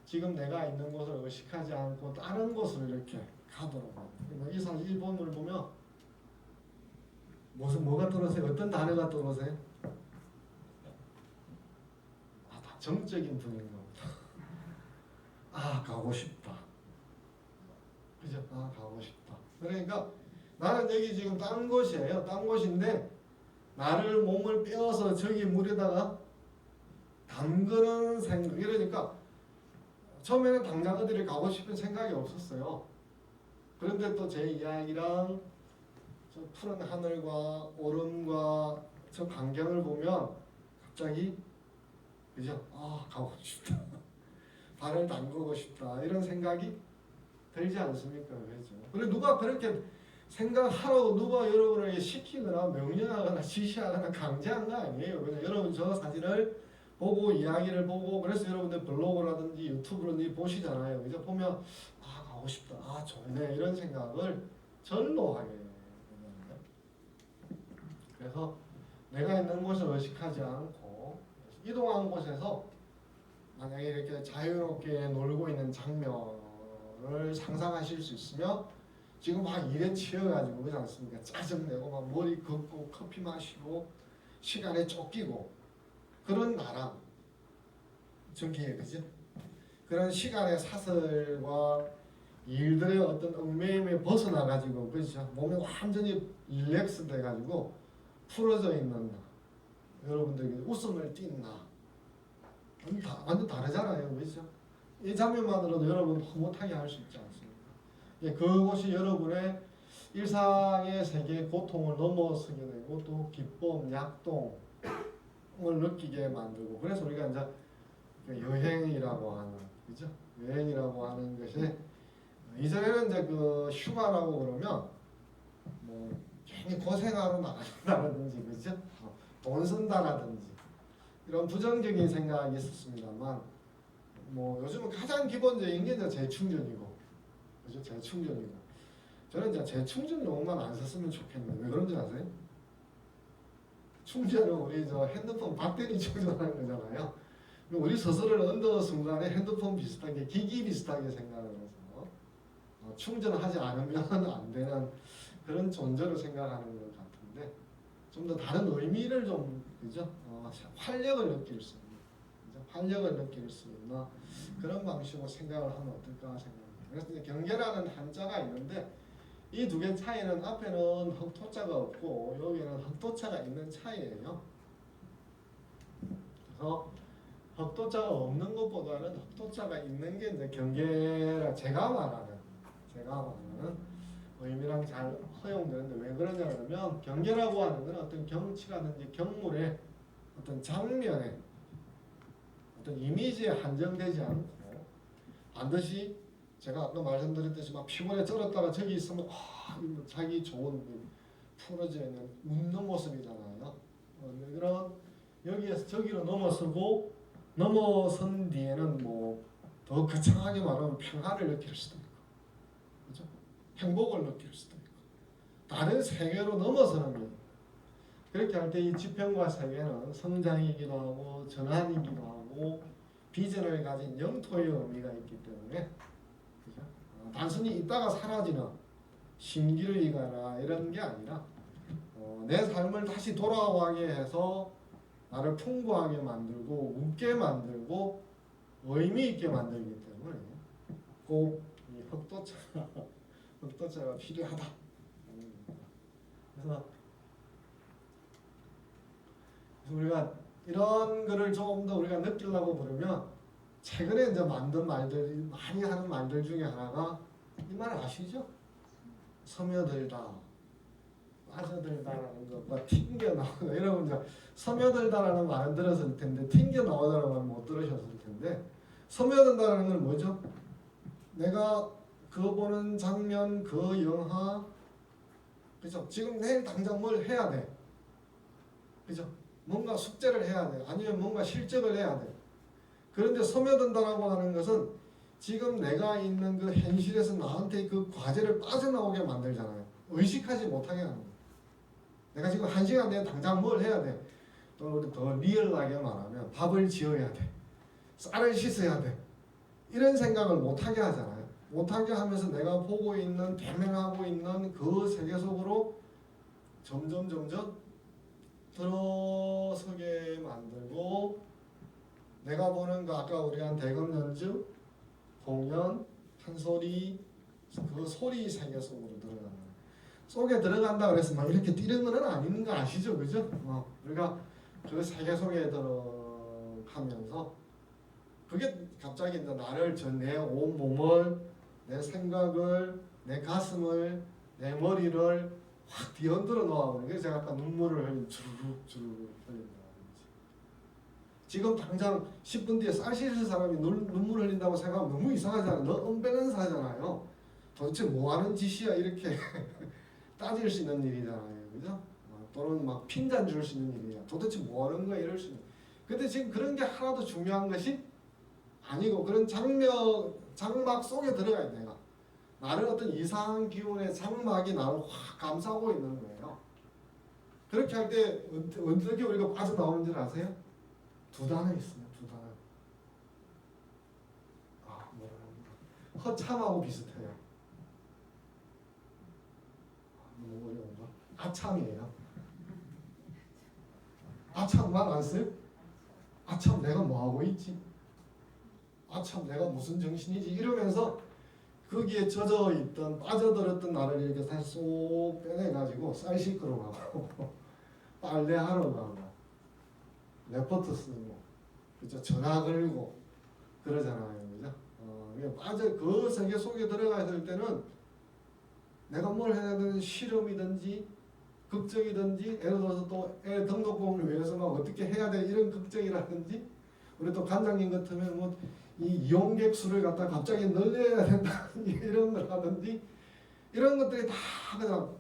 지금 내가 있는 곳을 의식하지 않고 다른 곳으로 이렇게 가도록 합니다. 이 사진 일본을 보면 뭐가 떠오르세요? 어떤 단어가 떠오르세요? 다 정적인 분인 겁니다. 가고 싶다. 그죠? 가고 싶다. 그러니까 나는 여기 지금 딴 곳이에요. 딴 곳인데 나를 몸을 빼어서 저기 물에다가 담그는 생각. 이러니까 처음에는 당장 어디를 가고 싶은 생각이 없었어요. 그런데 또 제 이야기랑 저 푸른 하늘과 오름과 저 광경을 보면 갑자기, 그죠? 가고 싶다. 발을 담그고 싶다. 이런 생각이 들지 않습니까? 그렇죠? 그리고 누가 그렇게 생각하라고 누가 여러분에게 시키거나 명령하거나 지시하거나 강제한 거 아니에요. 그냥 여러분 저 사진을 보고 이야기를 보고, 그래서 여러분들 블로그라든지 유튜브라든지 보시잖아요. 그죠? 보면 가고 싶다. 좋네. 이런 생각을 절로 하게 됩니다. 그래서 내가 있는 곳을 의식하지 않고 이동한 곳에서 만약에 이렇게 자유롭게 놀고 있는 장면을 상상하실 수 있으면, 지금 막 일에 치여가지고 그렇지 않습니까? 짜증내고 막 머리 걷고 커피 마시고 시간에 쫓기고 그런 나랑 정기에, 그죠? 그런 시간의 사슬과 일들의 어떤 얽매임에 벗어나가지고, 그렇죠? 몸이 완전히 릴렉스 돼가지고 풀어져 있는 나, 여러분들에게 웃음을 띤 나, 완전 다르잖아요, 그렇죠? 이 장면만으로도 여러분 흐뭇하게 할 수 있지 않습니까? 그것이 여러분의 일상의 세계의 고통을 넘어서게 되고, 또 기쁨, 약동, 느끼게 만들고 그래서 우리가 이제 그 여행이라고 하는 그죠? 여행이라고 하는 것이 이전에는 이제 그 휴가라고 그러면 뭐 괜히 고생하러 나간다든지 그죠? 돈 쓴다라든지 이런 부정적인 생각이 있었습니다만 뭐 요즘은 가장 기본적인 게 이제 재충전이고 그죠? 재충전이고 저는 이제 재충전용만 안 썼으면 좋겠네요. 왜 그런지 아세요? 충전은 우리 저 핸드폰 배터리 충전하는 거잖아요. 우리 스스로를 어느 순간에 핸드폰 비슷하게 기기 비슷하게 생각을 해서 충전하지 않으면 안 되는 그런 존재로 생각하는 것 같은데 좀 더 다른 의미를 좀 그죠? 활력을 느낄 수 있는 그죠? 활력을 느낄 수 있는 그런 방식으로 생각을 하면 어떨까 생각합니다. 그래서 이제 경계라는 한자가 있는데 이 두 개 차이는 앞에는 흑토자가 없고 여기는 흑토자가 있는 차이예요. 그래서 흑토자가 없는 것보다는 흑토자가 있는 게 이제 경계라 제가 말하는 의미랑 잘 허용되는데 왜 그러냐 그러면 경계라고 하는 건 어떤 경치라든지 경물의 어떤 장면에 어떤 이미지에 한정되지 않고 반드시 제가 아까 말씀드렸듯이 막 피곤에 쩔었다가 저기 있으면 자기 좋은 풀어져 있는 웃는 모습이잖아요. 그런 여기에서 저기로 넘어선 뒤에는 뭐 더 거창하게 말하면 평화를 느낄 수도 있고, 그렇죠? 행복을 느낄 수도 있고, 다른 세계로 넘어서는 거예요. 그렇게 할 때 이 지평과 세계는 성장이기도 하고 전환이기도 하고 비전을 가진 영토의 의미가 있기 때문에 그죠? 단순히 있다가 사라지는 심기를 이가라 이런 게 아니라 내 삶을 다시 돌아가게 해서 나를 풍부하게 만들고 웃게 만들고 의미 있게 만들기 때문에 꼭 이 흑도차가 필요하다. 그래서 우리가 이런 거를 조금 더 우리가 느끼려고 그러면 최근에 이제 만든 말들 많이 하는 말들 중에 하나가 이 말 아시죠? 스며들다, 빠져들다라는 것과 튕겨 나오다 이러면 이제 스며들다라는 말은 들었을 텐데 튕겨 나오다라는 말은 못 들으셨을 텐데 스며든다라는 건 뭐죠? 내가 그거 보는 장면, 그 영화, 그죠? 지금 내일 당장 뭘 해야 돼, 그죠? 뭔가 숙제를 해야 돼, 아니면 뭔가 실적을 해야 돼. 그런데 스며든다라고 하는 것은 지금 내가 있는 그 현실에서 나한테 그 과제를 빠져나오게 만들잖아요. 의식하지 못하게 하는 거예요. 내가 지금 1시간 내에 당장 뭘 해야 돼. 또 우리 더 리얼하게 말하면 밥을 지어야 돼. 쌀을 씻어야 돼. 이런 생각을 못하게 하잖아요. 못하게 하면서 내가 보고 있는 대면하고 있는 그 세계 속으로 점점 들어서게 만들고 내가 보는 그 아까 우리 한 대금 연주, 공연, 판소리 그 소리 세계 속으로 들어가는 거예요. 속에 들어간다 그래서 막 이렇게 뛰는 건 아닌 거 아시죠? 그죠? 우리가 그 세계 속에 들어가면서 그게 갑자기 나를 내 온 몸을 내 생각을 내 가슴을 내 머리를 확 뒤흔들어 놓아버리는 그래서 제가 아까 눈물을 주르륵 흘린다. 지금 당장 10분 뒤에 쌀 씻을 사람이 눈물 흘린다고 생각하면 너무 이상하잖아요. 너 언밸런스 하잖아요. 도대체 뭐 하는 짓이야 이렇게 따질 수 있는 일이잖아요. 그죠? 또는 막 핀잔 줄 수 있는 일이야. 도대체 뭐 하는 거야 이럴 수 있는. 근데 지금 그런 게 하나도 중요한 것이 아니고 그런 장막 속에 들어가 있는 내가. 나를 어떤 이상한 기운의 장막이 나를 확 감싸고 있는 거예요. 그렇게 할 때 어떻게 우리가 빠져나오는 줄 아세요? 두 단어 있습니다. 두 단어. 허참하고 비슷해요. 너무 어려운가? 아참이에요. 아참 말 안 써요? 아참 내가 뭐하고 있지? 아참 내가 무슨 정신이지? 이러면서 거기에 젖어있던 빠져들었던 나를 이렇게 다시 쏙 빼내가지고 쌀 씻으러 가고 빨래하러 가고 레포트 쓰고 그죠? 전화 걸고 그러잖아요. 그죠? 그 세계 속에 들어가 있을 때는 내가 뭘 해야 되는 실험이든지 걱정이든지 예를 들어서 또 애 등록금을 위해서 막 어떻게 해야 돼 이런 걱정이라든지 우리 또 관장님 같으면 뭐 이 이용객 수를 갖다 갑자기 늘려야 된다 이런 거라든지 이런 것들이 다 그냥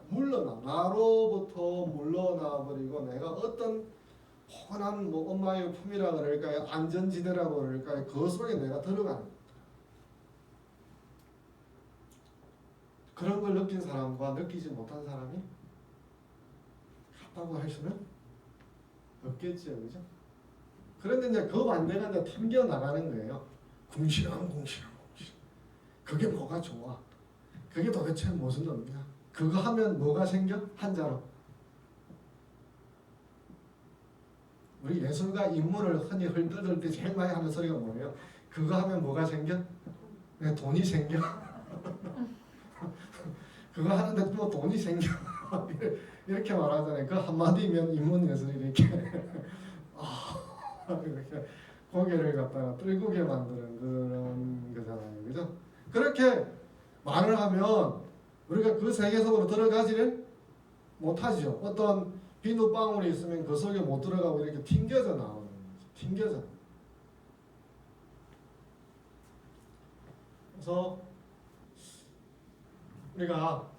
물러나 나로부터 물러나 버리고 내가 어떤 포근한 뭐 엄마의 품이라 그럴까요 안전지대라고 그럴까요 그 속에 내가 들어가는 그런 걸 느낀 사람과 느끼지 못한 사람이 같다고 할 수는 없겠죠, 그죠? 그런데 이제 그 반대가 이제 튕겨 나가는 거예요. 궁시렁. 그게 뭐가 좋아? 그게 도대체 무슨 의미야? 그거 하면 뭐가 생겨? 한자로. 우리 예술가 인문을 흔히 흘떠들 때 제일 많이 하는 소리가 뭐예요? 그거 하면 뭐가 생겨? 네, 돈이 생겨. 그거 하는데 뭐 돈이 생겨. 이렇게 말하잖아요. 그 한마디면 인문 예술이 이렇게 이렇게 고개를 갖다가 떨구게 만드는 그런 거잖아요. 그죠? 그렇게 말을 하면 우리가 그 세계 속으로 들어가지를 못하죠. 어떤 비눗방울이 있으면 그 속에 못 들어가고 이렇게 튕겨져 나오는 거죠. 튕겨져. 그래서 우리가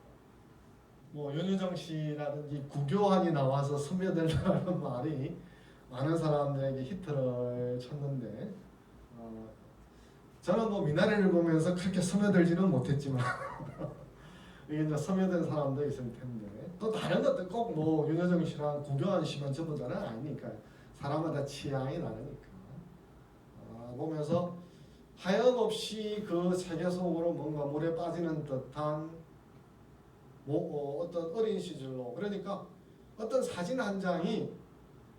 뭐 윤유정 씨라든지 구교환이 나와서 스며들다라는 말이 많은 사람들에게 히트를 쳤는데 저는 뭐 미나리를 보면서 그렇게 스며들지는 못했지만 이게 이제 스며든 사람도 있을 텐데 또 다른 것도 꼭 뭐 윤여정 씨랑 구교환 씨만 전부자는 아니니까 사람마다 취향이 다르니까 보면서 하염없이 그 세계 속으로 뭔가 물에 빠지는 듯한 뭐 어떤 어린 시절로 그러니까 어떤 사진 한 장이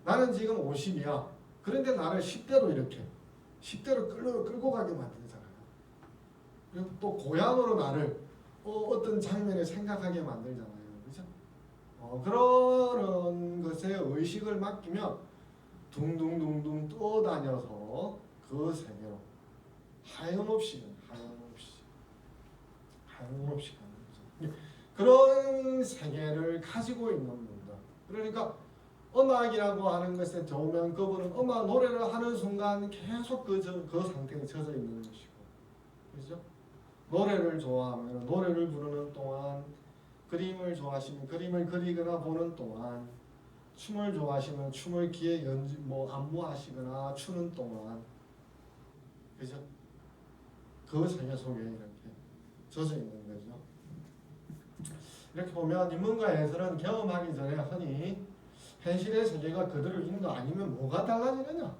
나는 지금 50이야. 그런데 나를 10대로 이렇게 10대로 끌고 가게 만들잖아요. 그리고 또 고향으로 나를 어떤 장면을 생각하게 만들잖아요. 그죠? 그런 것에 의식을 맡기면 둥둥둥둥 떠다녀서 그 세계로 하염없이 가는 거죠. 그런 세계를 가지고 있는 분들. 그러니까 음악이라고 하는 것에 좋으면 그분은 음악 노래를 하는 순간 계속 그 상태에 젖어 있는 것이고, 그렇죠? 노래를 좋아하면 노래를 부르는 동안, 그림을 좋아하시면 그림을 그리거나 보는 동안, 춤을 좋아하시면 춤을 귀에 안무하시거나 추는 동안, 그죠? 그 세계 속에 이렇게 젖어 있는 거죠. 이렇게 보면 인문과 예술은 경험하기 전에 흔히 현실의 세계가 그들을 인도 아니면 뭐가 달라지느냐?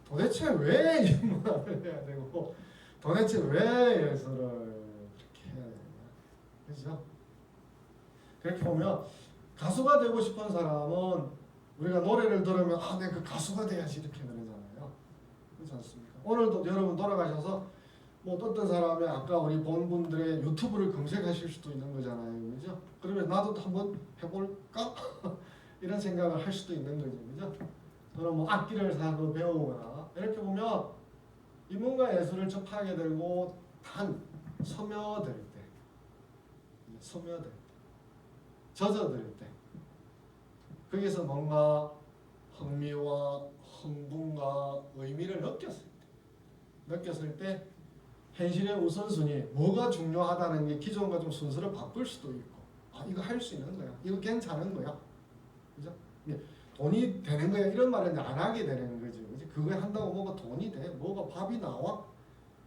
도대체 왜 인문학을 해야 되고 도대체 왜 예술을 이렇게 해야 되느냐? 그렇죠? 그렇게 보면 가수가 되고 싶은 사람은 우리가 노래를 들으면 내가 그 가수가 돼야지 이렇게 그러잖아요. 그렇지 않습니까? 오늘도 여러분 돌아가셔서 뭐 어떤 사람이 아까 우리 본 분들의 유튜브를 검색하실 수도 있는 거잖아요. 그죠? 그러면 나도 한번 해볼까? 이런 생각을 할 수도 있는 거죠. 그죠? 저는 뭐 악기를 사서 배우거나 이렇게 보면 인문과 예술을 접하게 되고 단 스며들 때 젖어들 때 거기서 뭔가 흥미와 흥분과 의미를 느꼈을 때 현실의 우선순위 뭐가 중요하다는 게 기존과 좀 순서를 바꿀 수도 있고 이거 할 수 있는 거야. 이거 괜찮은 거야. 그죠? 돈이 되는 거야 이런 말은 안 하게 되는 거죠. 그죠? 그거 한다고 뭐가 돈이 돼? 뭐가 밥이 나와?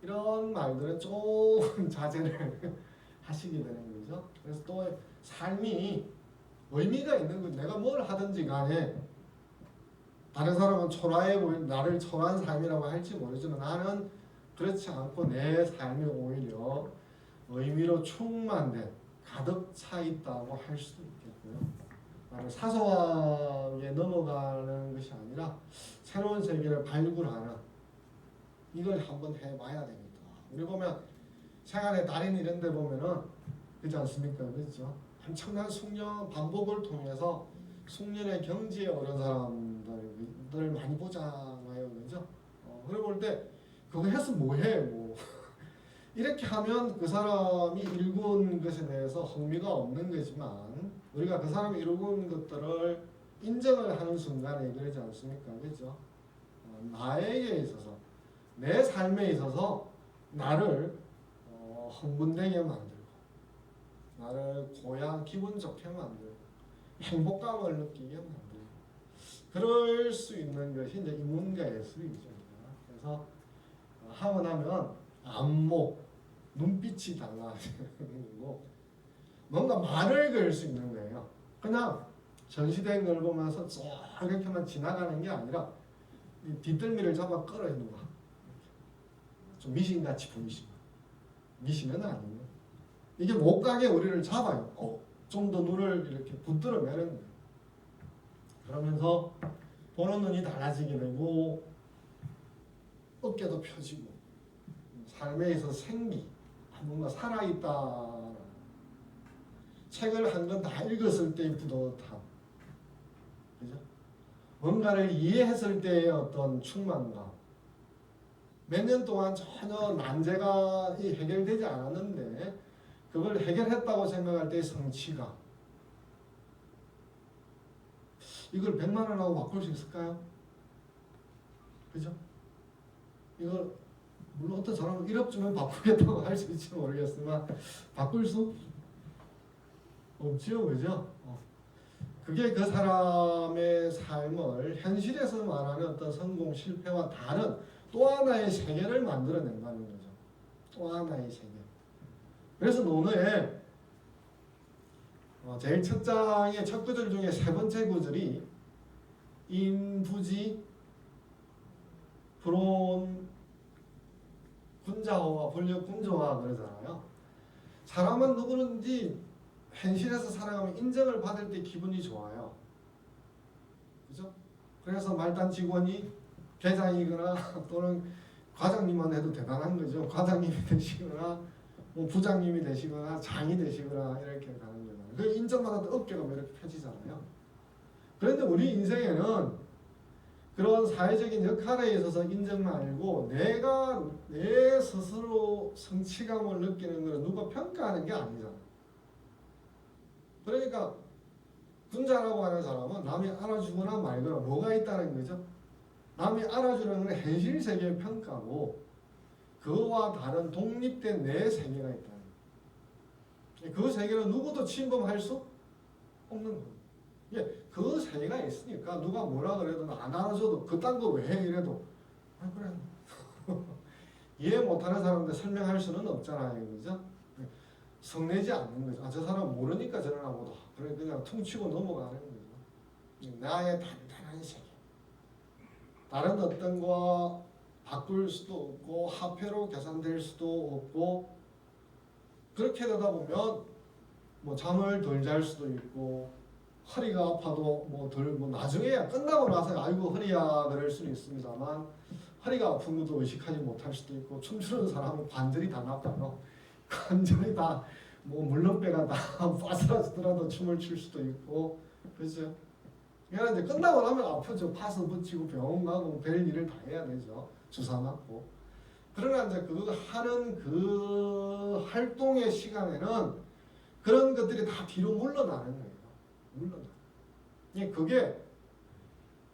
이런 말들은 조금 자제를 하시게 되는 거죠. 그래서 또 삶이 의미가 있는 거죠. 내가 뭘 하든지 간에 다른 사람은 초라해 보이는 나를 초라한 삶이라고 할지 모르지만 나는 그렇지 않고 내 삶이 오히려 의미로 충만된 가득 차 있다고 할 수도 있겠고요. 나는 사소하게 넘어가는 것이 아니라 새로운 세계를 발굴하는 이걸 한번 해봐야 됩니다. 우리 보면 생활의 달인 이런 데 보면은 그렇지 않습니까? 그렇죠? 엄청난 숙련 반복을 통해서 숙련의 경지에 오른 사람들 많이 보잖아요. 그죠? 그래 볼 때 그거 해서 뭐해? 이렇게 하면 그 사람이 일군 것에 대해서 흥미가 없는 거지만 우리가 그 사람이 이룬 것들을 인정을 하는 순간에 그러지 않습니까? 그렇죠? 나에게 있어서 내 삶에 있어서 나를 흥분되게 만들고 나를 고향 기분 좋게 만들고 행복감을 느끼게 만들고 그럴 수 있는 것이 이제 인문과 예술이죠. 그래서 하고 나면 안목, 눈빛이 달라지는 거고 뭔가 말을 걸 수 있는 거예요. 그냥 전시된 걸 보면서 쭉 이렇게만 지나가는 게 아니라 이 뒷덜미를 잡아 끌어있는 거. 좀 미신같이 보이시고 미신은 아니에요. 이게 못 가게 우리를 잡아요. 좀 더 눈을 이렇게 붙들어 매는 거예요. 그러면서 보는 눈이 달라지게 되고 어깨도 펴지고 삶에 있어서 생기, 뭔가 살아있다. 책을 한 권 다 읽었을 때의 뿌듯함, 그죠? 뭔가를 이해했을 때의 어떤 충만감. 몇 년 동안 전혀 난제가 해결되지 않았는데 그걸 해결했다고 생각할 때의 성취감. 이걸 100만 원하고 바꿀 수 있을까요? 그죠? 이걸 물론 어떤 사람은 1억 주면 바꾸겠다고 할 수 있을지 모르겠지만 바꿀 수 없지요, 그죠? 그게 그 사람의 삶을 현실에서 말하는 어떤 성공 실패와 다른 또 하나의 세계를 만들어낸다는 거죠. 또 하나의 세계. 그래서 논어에 제일 첫 장의 첫 구절 중에 세 번째 구절이 인부지 불온 군자호와 불력 군조화 그러잖아요. 사람은 누구든지 현실에서 살아가면 인정을 받을 때 기분이 좋아요. 그죠? 그래서 말단 직원이 계장이거나 또는 과장님만 해도 대단한 거죠. 과장님이 되시거나 뭐 부장님이 되시거나 장이 되시거나 이렇게 가는 거잖아요. 그 인정받아도 어깨가 이렇게 펴지잖아요. 그런데 우리 인생에는 그런 사회적인 역할에 있어서 인정 말고 내가 내 스스로 성취감을 느끼는 것은 누가 평가하는 게 아니잖아요. 그러니까 군자라고 하는 사람은 남이 알아주거나 말거나 뭐가 있다는 거죠. 남이 알아주는 건 현실 세계의 평가고 그와 다른 독립된 내 세계가 있다. 그 세계는 누구도 침범할 수 없는 거예요. 그 세계가 있으니까 누가 뭐라 그래도 안 알아줘도 그딴 거 왜 해 이래도 그래 이해 못하는 사람한테 설명할 수는 없잖아요, 그죠? 성내지 않는 거죠. 저 사람 모르니까 저러나 보다. 그래 그냥 퉁치고 넘어가는 거죠. 나의 단단한 세계. 다른 어떤 거와 바꿀 수도 없고 화폐로 계산될 수도 없고 그렇게 되다 보면 뭐 잠을 덜 잘 수도 있고 허리가 아파도 뭐 나중에야 끝나고 나서 아이고 허리야 그럴 수는 있습니다만 허리가 아픈 것도 의식하지 못할 수도 있고 춤추는 사람은 관절이 다 나빠요. 관절이 다 뭐 물렁배가 다 빠스라지더라도 춤을 출 수도 있고 그렇죠. 그러니까 이제 끝나고 나면 아프죠. 파스 붙이고 병원 가고 별 일을 다 해야 되죠. 주사 맞고. 그러나 이제 그거 하는 그 활동의 시간에는 그런 것들이 다 뒤로 물러나는 거예요. 물러나. 그게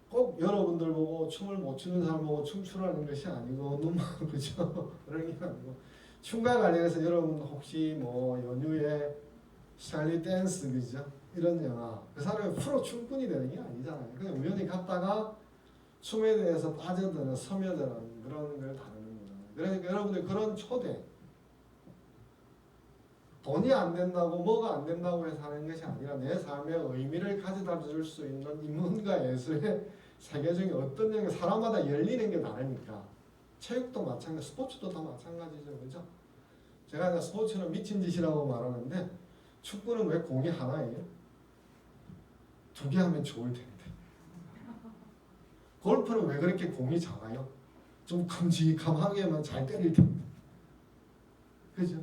꼭 여러분들 보고 춤을 못 추는 사람 보고 춤추라는 것이 아니고 눈만 그죠? 그런 게 아니고 춤과 관련해서 여러분 혹시 뭐 연휴에 샬리 댄스 그죠? 이런 영화 그 사람이 프로 춤꾼이 되는 게 아니잖아요. 그냥 우연히 갔다가 춤에 대해서 빠져드는 스며드는 그런 걸 다루는 거잖아요. 그러니까 여러분들 그런 초대 돈이 안 된다고 뭐가 안 된다고 해서 하는 것이 아니라 내 삶에 의미를 가져다 줄 수 있는 인문과 예술의 세계 중에 어떤 영역 사람마다 열리는 게 다르니까 체육도 마찬가지 스포츠도 다 마찬가지죠. 그죠? 제가 이제 스포츠는 미친 짓이라고 말하는데 축구는 왜 공이 하나예요? 2개 하면 좋을 텐데. 골프는 왜 그렇게 공이 작아요? 좀 큼직함하게만 잘 때릴 텐데. 그죠?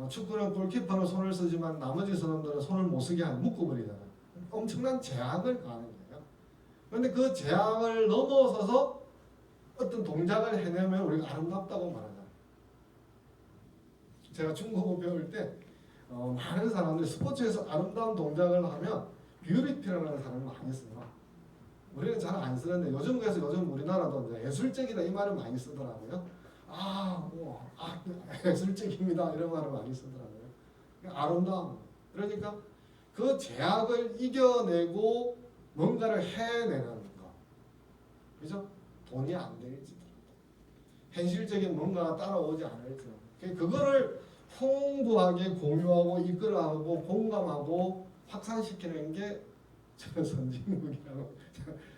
축구는 골키퍼는 손을 쓰지만 나머지 사람들은 손을 못 쓰게 하면 묶어버리잖아요. 엄청난 제약을 가하는 거예요. 그런데 그 제약을 넘어서서 어떤 동작을 해내면 우리가 아름답다고 말하잖아요. 제가 중국어 배울 때 많은 사람들이 스포츠에서 아름다운 동작을 하면 뷰티라는 단어를 많이 써요. 우리는 잘 안 쓰는데 요즘 우리나라도 이제 예술적이다 이 말을 많이 쓰더라고요. 예술적입니다 이런 말을 많이 쓰더라고요. 아름다움. 그러니까 그 제약을 이겨내고 뭔가를 해내는 거. 그죠? 돈이 안 될지더라도 현실적인 뭔가가 따라오지 않을지라도 그거를 풍부하게 공유하고 이끌어가고 공감하고 확산시키는 게 저는 선진국이라고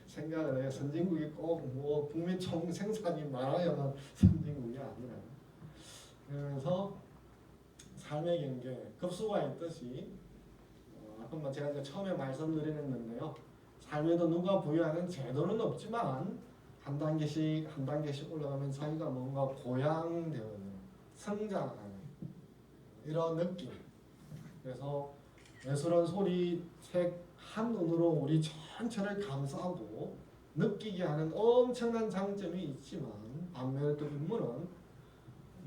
생각을 해요. 선진국이 꼭 뭐 국민 총 생산이 많아야만 선진국이 아니라. 그래서 삶의 경계 급수가 있듯이 아까 제가 이제 처음에 말씀드렸는데요. 삶에도 누가 부여하는 제도는 없지만 한 단계씩 올라가면 자기가 뭔가 고양되어요. 성장하는 이런 느낌. 그래서 예술은 소리, 색, 한눈으로 우리 전체를 감싸고 느끼게 하는 엄청난 장점이 있지만 반면에 또 인물은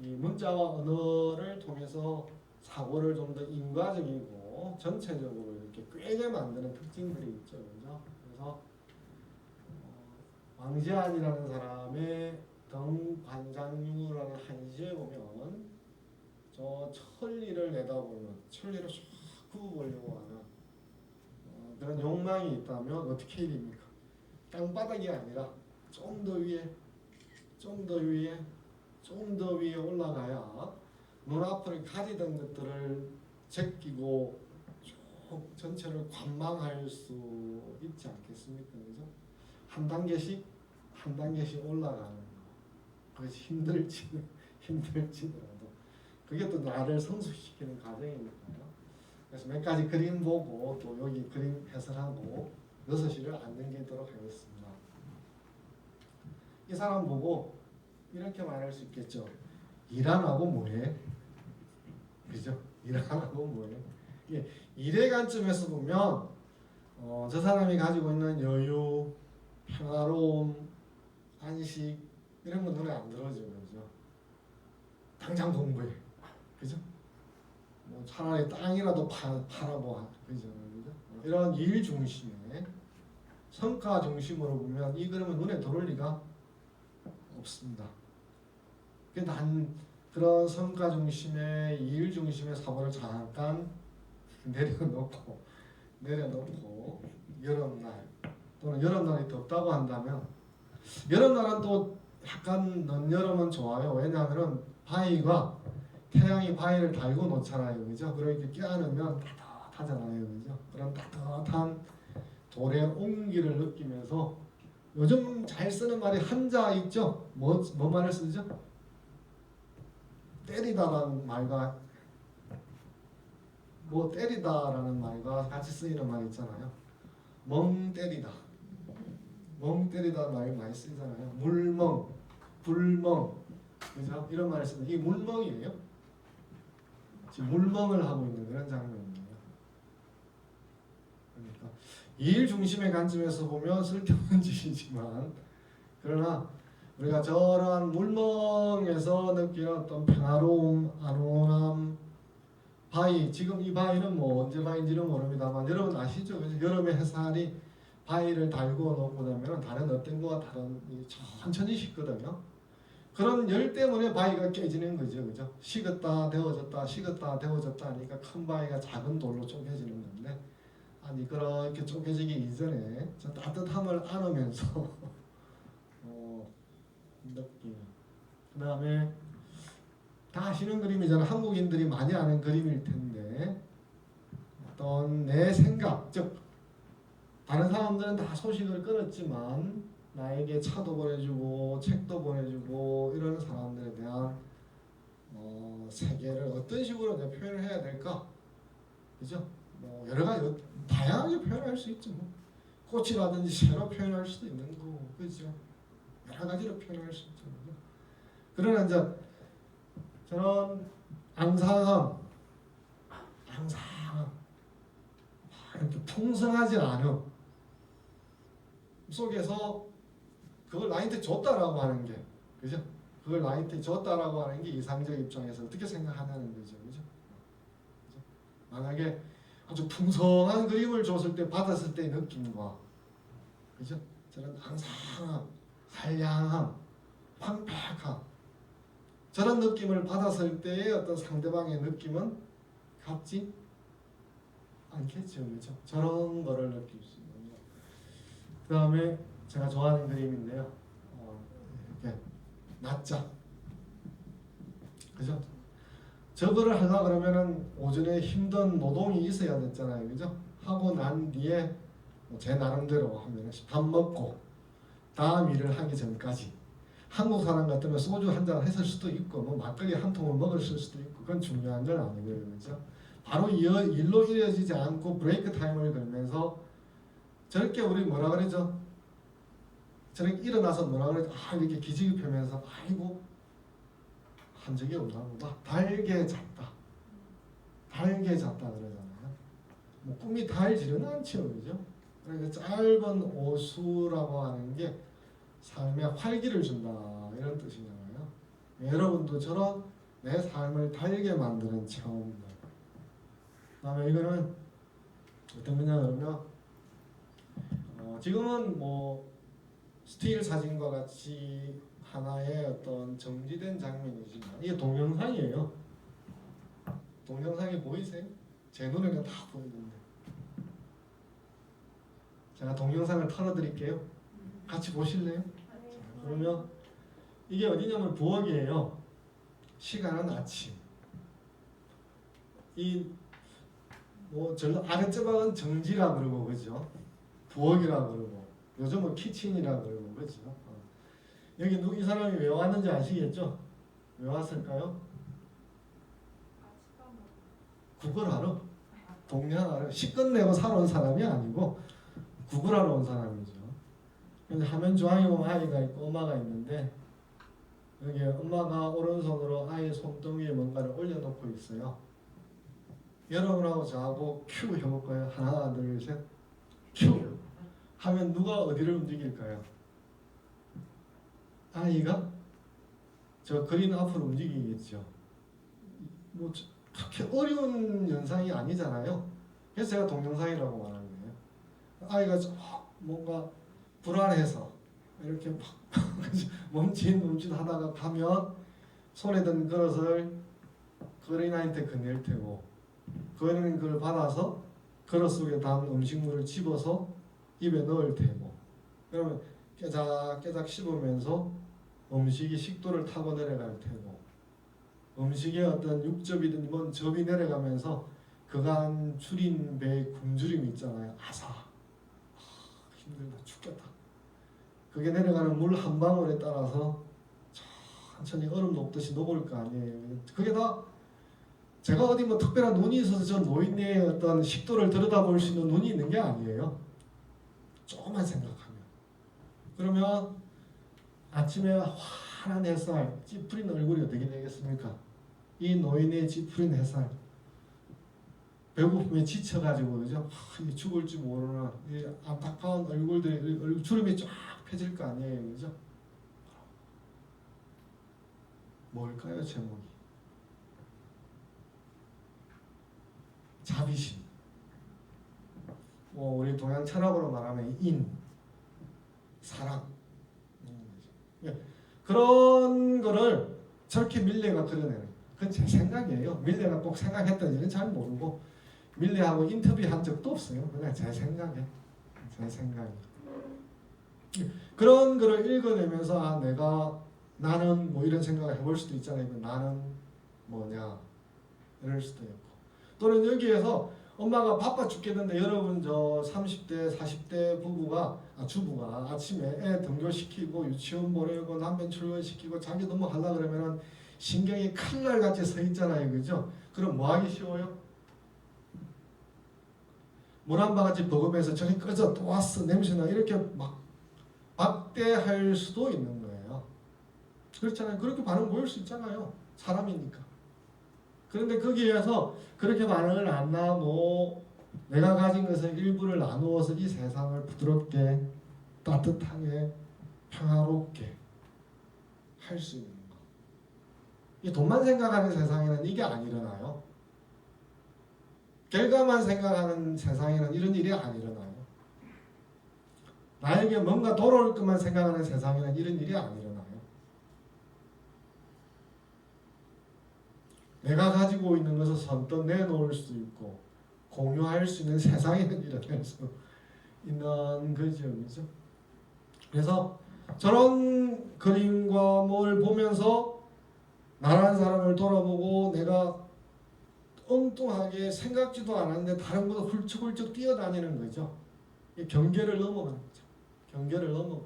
이 문자와 언어를 통해서 사고를 좀 더 인과적이고 전체적으로 이렇게 꿰게 만드는 특징들이 있죠. 그죠? 그래서 왕지안이라는 사람의 등관장류라는 한시에 보면 저 천리를 내다보면 천리를 쫙 굽어보려고 하는 그런 욕망이 있다면 어떻게 해야 됩니까? 땅바닥이 아니라 좀 더 위에 좀 더 위에 올라가야 눈앞을 가리던 것들을 제끼고 쭉 전체를 관망할 수 있지 않겠습니까? 그죠? 한 단계씩 올라가는 거. 그것이 힘들지더라도 그게 또 나를 성숙시키는 과정이니까요. 그래서 몇 가지 그림 보고 또 여기 그림 해설하고 6시를 안 넘기도록 하겠습니다. 이 사람 보고 이렇게 말할 수 있겠죠. 일 안 하고 뭐해? 그죠? 일 안 하고 뭐해? 일의 관점에서 보면 저 사람이 가지고 있는 여유, 평화로움, 안식 이런 건 눈에 안 들어오죠. 그죠? 당장 공부해. 그죠? 뭐 차라리 땅이라도 팔아보아. 그죠? 이런 일 중심의 성과 중심으로 보면 이 그림은 눈에 들어올 리가 없습니다. 난 그런 성과 중심의 일 중심의 사고를 잠깐 내려놓고 여름날 또는 여름날이 덥다고 한다면 여름날은 또 약간 늦여름은 좋아요. 왜냐하면 바위가 태양이 바위를 달고 놓잖아요. 그죠? 그렇게 껴안으면 따뜻하잖아요. 그죠? 그런 따뜻한 돌의 온기를 느끼면서 요즘 잘 쓰는 말이 한자 있죠? 뭐 말을 쓰죠? 때리다라는 말과 같이 쓰이는 말 있잖아요. 멍 때리다 말이 많이 쓰잖아요. 물멍, 불멍, 그죠? 이런 말을 쓰는 이 물멍이에요. 지금 물멍을 하고 있는 그런 장면이에요. 그러니까 일 중심의 관점에서 보면 쓸데없는 짓이지만 그러나 우리가 저러한 물멍에서 느끼는 어떤 평화로움, 안온함, 바위, 지금 이 바위는 뭐 언제 바위인지는 모릅니다만 여러분 아시죠? 여름에 햇살이 바위를 달고 놓고 나면 다른 어떤 거와 다른 천천히 식거든요. 그런 열 때문에 바위가 깨지는 거죠. 그죠? 식었다 데워졌다 하니까 큰 바위가 작은 돌로 쪼개지는 건데 아니 그렇게 쪼개지기 이전에 저 따뜻함을 안으면서 느낌. 그 다음에 다 아시는 그림이잖아. 한국인들이 많이 아는 그림일 텐데 어떤 내 생각, 즉 다른 사람들은 다 소식을 끊었지만 나에게 차도 보내주고 책도 보내주고 이런 사람들에 대한 세계를 어떤 식으로 내가 표현을 해야 될까? 그죠? 뭐 여러 가지 다양하게 표현할 수 있죠. 뭐. 꽃이라든지 새로 표현할 수도 있는 거고, 그죠? 여러 가지로 표현할 수 있죠. 그죠? 그러나 이제 저런 앙상함 이렇게 풍성하지 않은 속에서 그걸 나한테 줬다라고 하는 게, 그죠? 그걸 나한테 줬다라고 하는 게 이상적 입장에서 어떻게 생각하냐는 거죠. 그죠? 그죠? 만약에 아주 풍성한 그림을 줬을 때 받았을 때의 느낌과 그죠? 저런 항상함, 한량함, 황폐함 저런 느낌을 받았을 때의 어떤 상대방의 느낌은 같지 않겠죠. 그죠? 저런 거를 느낄 수 있는 거. 그 다음에 제가 좋아하는 그림인데요. 이렇게 낮자. 그죠? 저거를 하려 그러면은 오전에 힘든 노동이 있어야 됐잖아요. 그죠? 하고 난 뒤에 제 나름대로 하면 밥 먹고 다음 일을 하기 전까지 한국 사람 같으면 소주 한 잔 했을 수도 있고 뭐 막걸리 한 통을 먹었을 수도 있고 그건 중요한 건 아니고요. 그죠? 바로 일로 이어지지 않고 브레이크 타임을 걸면서 저렇게 우리 뭐라 그러죠? 저렇게 일어나서 뭐라 그러죠? 이렇게 기지개 펴면서 아이고 한 적이 없나 보다. 달게 잤다. 달게 잤다 그러잖아요. 뭐 꿈이 달지는 않죠. 그죠? 그러니까 짧은 오수라고 하는 게 삶에 활기를 준다 이런 뜻이잖아요. 여러분도 저런 내 삶을 달게 만드는 체험들. 그다음에 이거는 어떤 거냐 그러면 지금은 뭐 스틸 사진과 같이 하나의 어떤 정지된 장면이지만 이게 동영상이에요. 동영상이 보이세요? 제 눈에는 다 보이는데 제가 동영상을 틀어드릴게요. 같이 보실래요? 자, 그러면 이게 어디냐면 부엌이에요. 시간은 아침. 저 아랫지방은 정지라 그러고 그죠? 부엌이라 그러고 요즘은 키친이라 그러고 그죠? 여기 이 사람이 왜 왔는지 아시겠죠? 왜 왔을까요? 구걸하러 동냥하러 시끝 내고 살아온 사람이 아니고 구걸하러 온 사람이죠. 근데 화면 중앙에 보면 아이가 있고 엄마가 있는데 여기 엄마가 오른손으로 아이 손등위에 뭔가를 올려놓고 있어요. 여러분하고 저하고 큐 해볼까요? 하나 둘 셋 큐 하면 누가 어디를 움직일까요? 아이가 저 그린 앞으로 움직이겠죠. 뭐 그렇게 어려운 영상이 아니잖아요. 그래서 제가 동영상이라고 말하는 거예요. 아이가 뭔가 불안해서 이렇게 막 멈칫 하다가 가면 손에 든 그릇을 그린아이한테 건넬 테고 그는 그걸 받아서 그릇 속에 담은 음식물을 집어서 입에 넣을 테고 그러면 깨작깨작 씹으면서 음식이 식도를 타고 내려갈 테고 음식의 어떤 육즙이든 뭔 접이 내려가면서 그간 줄인 배의 굶주림이 있잖아요. 힘들다 죽겠다. 그게 내려가는 물 한 방울에 따라서 천천히 얼음 녹듯이 녹을 거 아니에요. 그게 다 제가 어디 뭐 특별한 눈이 있어서 저 노인네의 어떤 식도를 들여다볼 수 있는 눈이 있는 게 아니에요. 조금만 생각하면. 그러면 아침에 환한 햇살, 찌푸린 얼굴이 어떻게 되겠습니까? 이 노인의 찌푸린 햇살, 배고픔에 지쳐가지고 그죠? 죽을지 모르는 이 안타까운 얼굴들이 주름이 쫙 펴질 거 아니에요, 그죠? 뭘까요, 제목이? 자비심. 우리 동양 철학으로 말하면 사랑. 그런 거를 저렇게 밀레가 그려내는. 그건 제 생각이에요. 밀레가 꼭 생각했던지는 잘 모르고 밀레하고 인터뷰한 적도 없어요. 그냥 제 생각에. 그런 거를 읽어내면서 나는 뭐 이런 생각을 해볼 수도 있잖아요. 나는 뭐냐 이럴 수도 있고 또는 여기에서 엄마가 바빠 죽겠는데 여러분 저 30대 40대 주부가 아침에 애 등교시키고 유치원 보내고 남편 출근시키고 자기 너무 하려 그러면은 신경이 칼날같이 서 있잖아요. 그죠? 그럼 뭐 하기 쉬워요? 물 한 바가지 버금해서 저기 꺼져 또 왔어 냄새나 이렇게 막 막대할 수도 있는 거예요. 그렇잖아요. 그렇게 반응 보일 수 있잖아요. 사람이니까. 그런데 거기에서 그렇게 반응을 안 하고 내가 가진 것을 일부를 나누어서 이 세상을 부드럽게 따뜻하게 평화롭게 할 수 있는 것. 이 돈만 생각하는 세상에는 이게 안 일어나요. 결과만 생각하는 세상에는 이런 일이 안 일어나요. 나에게 뭔가 돌아올 것만 생각하는 세상에는 이런 일이 안 일어나요. 내가 가지고 있는 것을 선뜻 내놓을 수 있고 공유할 수 있는 세상에는 일어날 수 있는 그죠. 그래서 저런 그림과 뭘 보면서 나라는 사람을 돌아보고 내가 엉뚱하게 생각지도 않았는데 다른 것도 훌쩍훌쩍 뛰어다니는 거죠. 경계를 넘어가는 거죠. 경계를 넘어.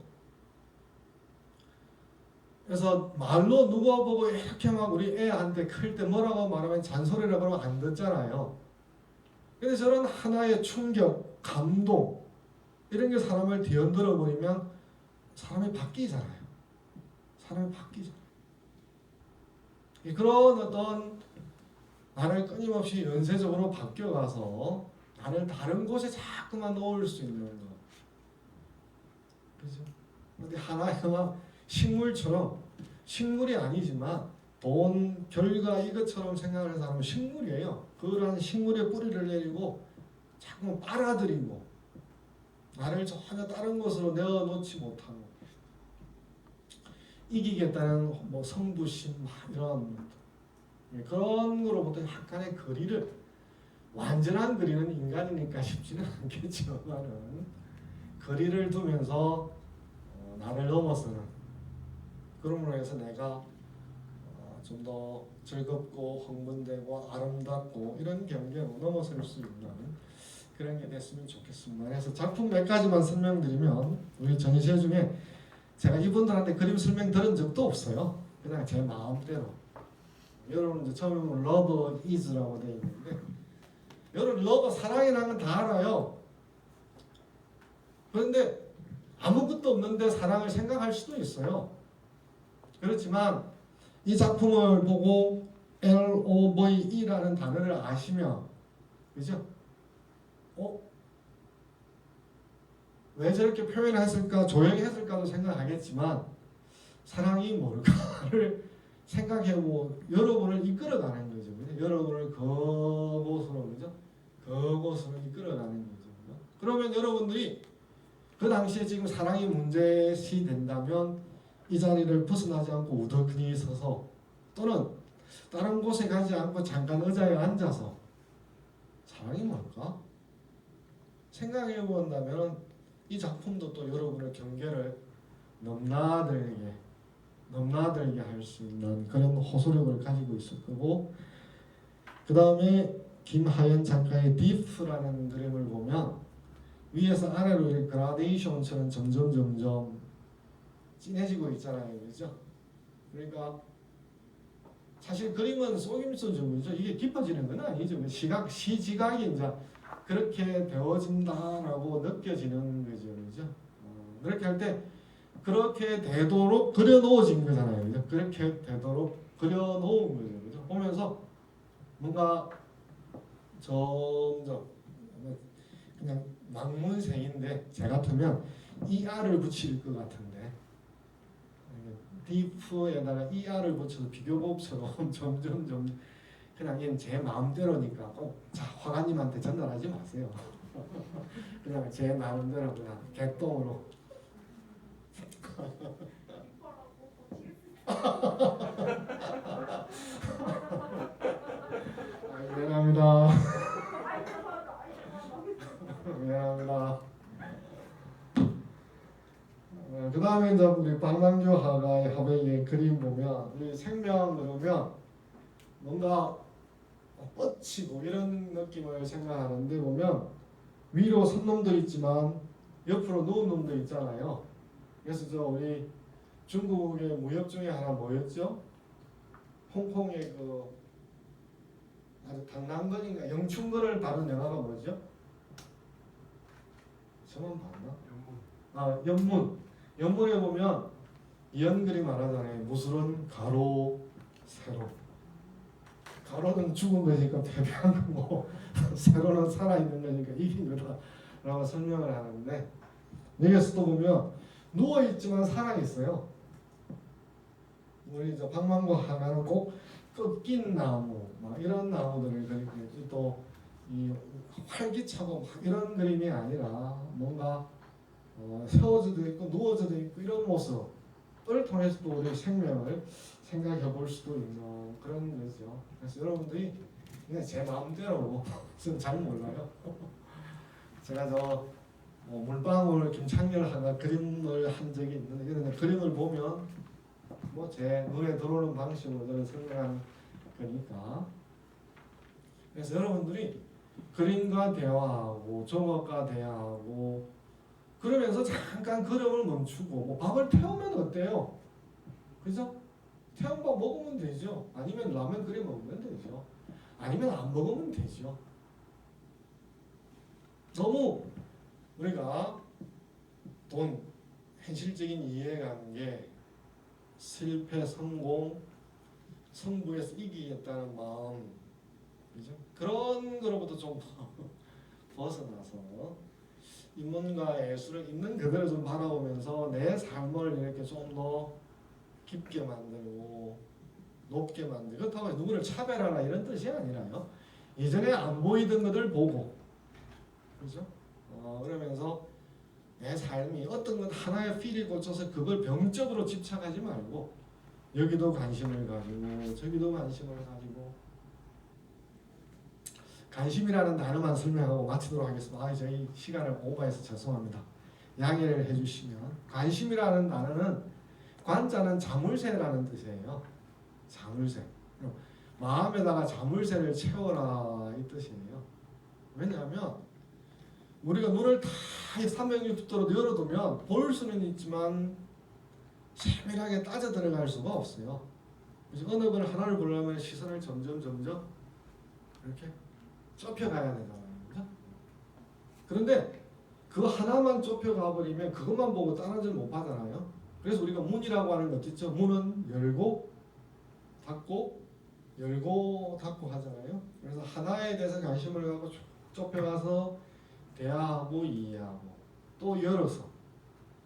그래서 말로 누가 보고 이렇게 막 우리 애한테 클 때 뭐라고 말하면 잔소리라고 그러면 안 듣잖아요. 근데 저런 하나의 충격, 감동 이런 게 사람을 뒤흔들어 버리면 사람이 바뀌잖아요. 사람이 바뀌잖아요. 그런 어떤 나를 끊임없이 연쇄적으로 바뀌어가서 나를 다른 곳에 자꾸만 놓을 수 있는 거. 그죠? 근데 하나의 식물처럼 식물이 아니지만 돈, 결과 이것처럼 생각하는 사람은 식물이에요. 그러한 식물의 뿌리를 내리고 자꾸 빨아들이고 나를 전혀 다른 곳으로 내어놓지 못하고 이기겠다는 뭐 성부심 이런 그런 거로부터 약간의 거리를 완전한 거리는 인간이니까 쉽지는 않겠지만은 거리를 두면서 나를 넘어서는 그러므로 해서 내가 좀 더 즐겁고 흥분되고 아름답고 이런 경계로 넘어설 수 있는 그런 게 됐으면 좋겠습니다. 그래서 작품 몇 가지만 설명드리면 우리 전시회 중에 제가 이분들한테 그림 설명 들은 적도 없어요. 그냥 제 마음대로. 여러분 이제 처음에 보면 love is라고 되어 있는데 여러분 love 사랑이라는 건 다 알아요. 그런데 아무것도 없는데 사랑을 생각할 수도 있어요. 그렇지만 이 작품을 보고 LOVE라는 단어를 아시면 그죠? 왜 저렇게 표현했을까 조용히 했을까도 생각하겠지만 사랑이 뭘까를 생각해보고 여러분을 이끌어가는 거죠. 그죠? 여러분을 그곳으로 그죠? 그곳으로 이끌어가는 거죠. 그죠? 그러면 여러분들이 그 당시에 지금 사랑이 문제시 된다면 이 자리를 벗어나지 않고 우두커니 서서 또는 다른 곳에 가지 않고 잠깐 의자에 앉아서 사랑이 뭘까? 생각해 본다면 이 작품도 또 여러분의 경계를 넘나들게 할 수 있는 그런 호소력을 가지고 있을 거고 그 다음에 김하연 작가의 딥라는 그림을 보면 위에서 아래로 이렇게 그라데이션처럼 점점 진해지고 있잖아요. 그죠? 그러니까 사실 그림은 속임수죠. 그죠? 이게 깊어지는 건 아니죠. 시지각이 이제 그렇게 되어진다라고 느껴지는 거죠. 그죠? 그렇게 할 때 그렇게 되도록 그려놓아진 거잖아요. 그죠? 그렇게 되도록 그려놓은 거죠. 그죠? 보면서 뭔가 점점 그냥 막문생인데 제 같으면 ER을 붙일 것 같은데 디프에다가 ER을 붙여서 비교법처럼 점점 그냥 얘는 제 마음대로니까 꼭 화가님한테 전달하지 마세요. 그냥 제 마음대로 그냥 개똥으로 미안합니다. 미안합니다. 그 다음에 이제 우리 박남규 화가의 화백의 그림 보면 우리 생명 그러면 뭔가 뻗치고 이런 느낌을 생각하는데 보면 위로 선 놈도 있지만 옆으로 누운 놈도 있잖아요. 그래서 저 우리 중국의 무협 중에 하나 뭐였죠? 홍콩의 그 아주 당랑건인가 영춘거를 다룬 영화가 뭐죠? 저만 봤나? 연문에 보면 이연글이 말하잖아요. 무술은 가로, 세로. 가로는 죽은 거니까 패배한 거고 세로는 살아있는 거니까 이긴 거다라고 설명을 하는데 여기서 또 보면 누워있지만 살아있어요. 우리 저 방망고 하면은 꼭 꺾인 나무 막 이런 나무들을 그리고 또이 활기차고 막 이런 그림이 아니라 뭔가 세워져도 있고 누워져도 있고 이런 모습을 통해서도 우리 생명을 생각해 볼 수도 있는 그런 거죠. 그래서 여러분들이 그냥 제 마음대로 저는 잘 몰라요. 제가 물방울 김창렬 하나 그림을 한 적이 있는데 그런 그림을 보면 뭐 제 눈에 들어오는 방식으로 저는 설명하는 거니까. 그래서 여러분들이 그림과 대화하고 조각과 대화하고 그러면서 잠깐 그림을 멈추고 뭐 밥을 태우면 어때요? 그죠? 태운 밥 먹으면 되죠. 아니면 라면 끓여 먹으면 되죠. 아니면 안 먹으면 되죠. 너무 우리가 돈, 현실적인 이해관계, 실패, 성공, 승부에서 이기겠다는 마음, 그죠? 그런 거로부터 좀 벗어나서 인문과 예술을 있는 그대로 좀 바라보면서 내 삶을 이렇게 좀 더 깊게 만들고 높게 만들고 그렇다고 해서 누구를 차별하라 이런 뜻이 아니라요. 예전에 안 보이던 것을 보고, 그죠? 그러면서 내 삶이 어떤 건 하나의 필이 꽂혀서 그걸 병적으로 집착하지 말고 여기도 관심을 가지고 저기도 관심을 가지고. 관심이라는 단어만 설명하고 마치도록 하겠습니다. 저희 시간을 오버해서 죄송합니다. 양해를 해주시면, 관심이라는 단어는 관자는 자물쇠라는 뜻이에요. 자물쇠. 마음에다가 자물쇠를 채워라 이 뜻이에요. 왜냐하면 우리가 눈을 다 360도로 열어두면 볼 수는 있지만 세밀하게 따져 들어갈 수가 없어요. 그래서 어느 걸 하나를 보려면 시선을 점점 이렇게 좁혀가야 되잖아요. 그죠? 그런데 그 하나만 좁혀가 버리면 그것만 보고 다른 줄 못 봐잖아요. 그래서 우리가 문이라고 하는 것 있죠. 문은 열고 닫고 열고 닫고 하잖아요. 그래서 하나에 대해서 관심을 갖고 좁혀가서 대화하고 이해하고 또 열어서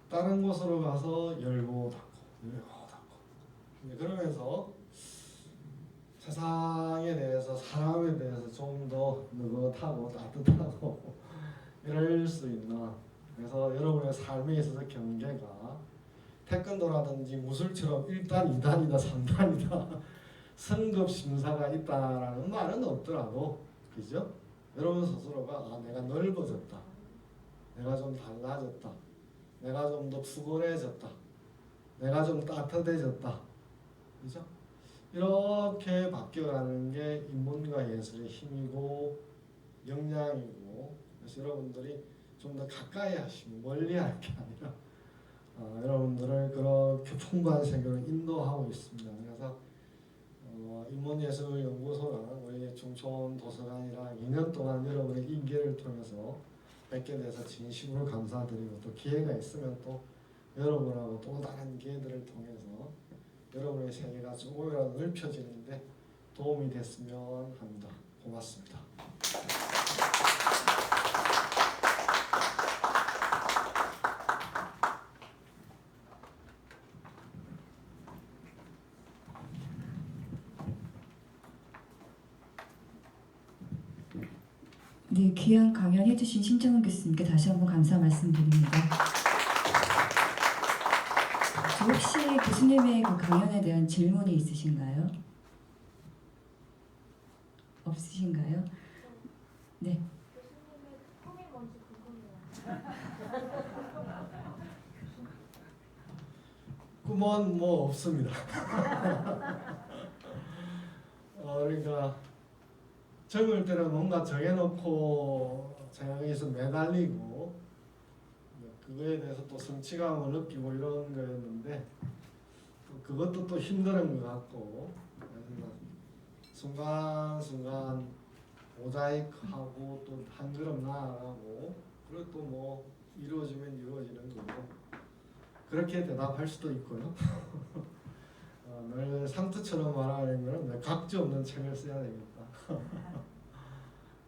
다른 곳으로 가서 열고 닫고 그러면서 세상에 대해서 사람에 대해서 좀 더 느긋하고 따뜻하고 이럴 수 있는, 그래서 여러분의 삶에 있어서 경계가 태권도라든지 무술처럼 1단, 2단이다, 3단이다 성급 심사가 있다라는 말은 없더라도, 그죠? 여러분 스스로가 내가 넓어졌다, 내가 좀 달라졌다, 내가 좀 더 푸근해졌다, 내가 좀 따뜻해졌다, 그죠? 이렇게 바뀌어가는 게 인문과 예술의 힘이고 역량이고, 그래서 여러분들이 좀 더 가까이 하시고 멀리 할 게 아니라 여러분들을 그렇게 풍부한 세계로 인도하고 있습니다. 그래서 인문예술연구소랑 우리 중촌 도서관이랑 2년 동안 여러분의 인계를 통해서 뵙게 돼서 진심으로 감사드리고, 또 기회가 있으면 또 여러분하고 또 다른 기회들을 통해서 여러분의 세계가 조금이라도 넓혀지는데 도움이 됐으면 합니다. 고맙습니다. 네, 귀한 강연 해주신 신정훈 교수님께 다시 한번 감사 말씀드립니다. 혹시 교수님의 그 강연에 대한 질문이 있으신가요? 없으신가요? 네. 교수님의 꿈이 뭔지 궁금해요. 꿈은 뭐 없습니다. 그러니까 젊을 때는 뭔가 정해놓고 생각에서 매달리고 그거에 대해서 또 성취감을 느끼고 이런 거였는데, 또 그것도 또 힘든 것 같고, 순간순간 모자이크하고 또 한 걸음 나아가고, 그리고 또 뭐 이루어지면 이루어지는 거고, 그렇게 대답할 수도 있고요. 늘 상투처럼 말하는 거는 각지 없는 책을 써야 되겠다.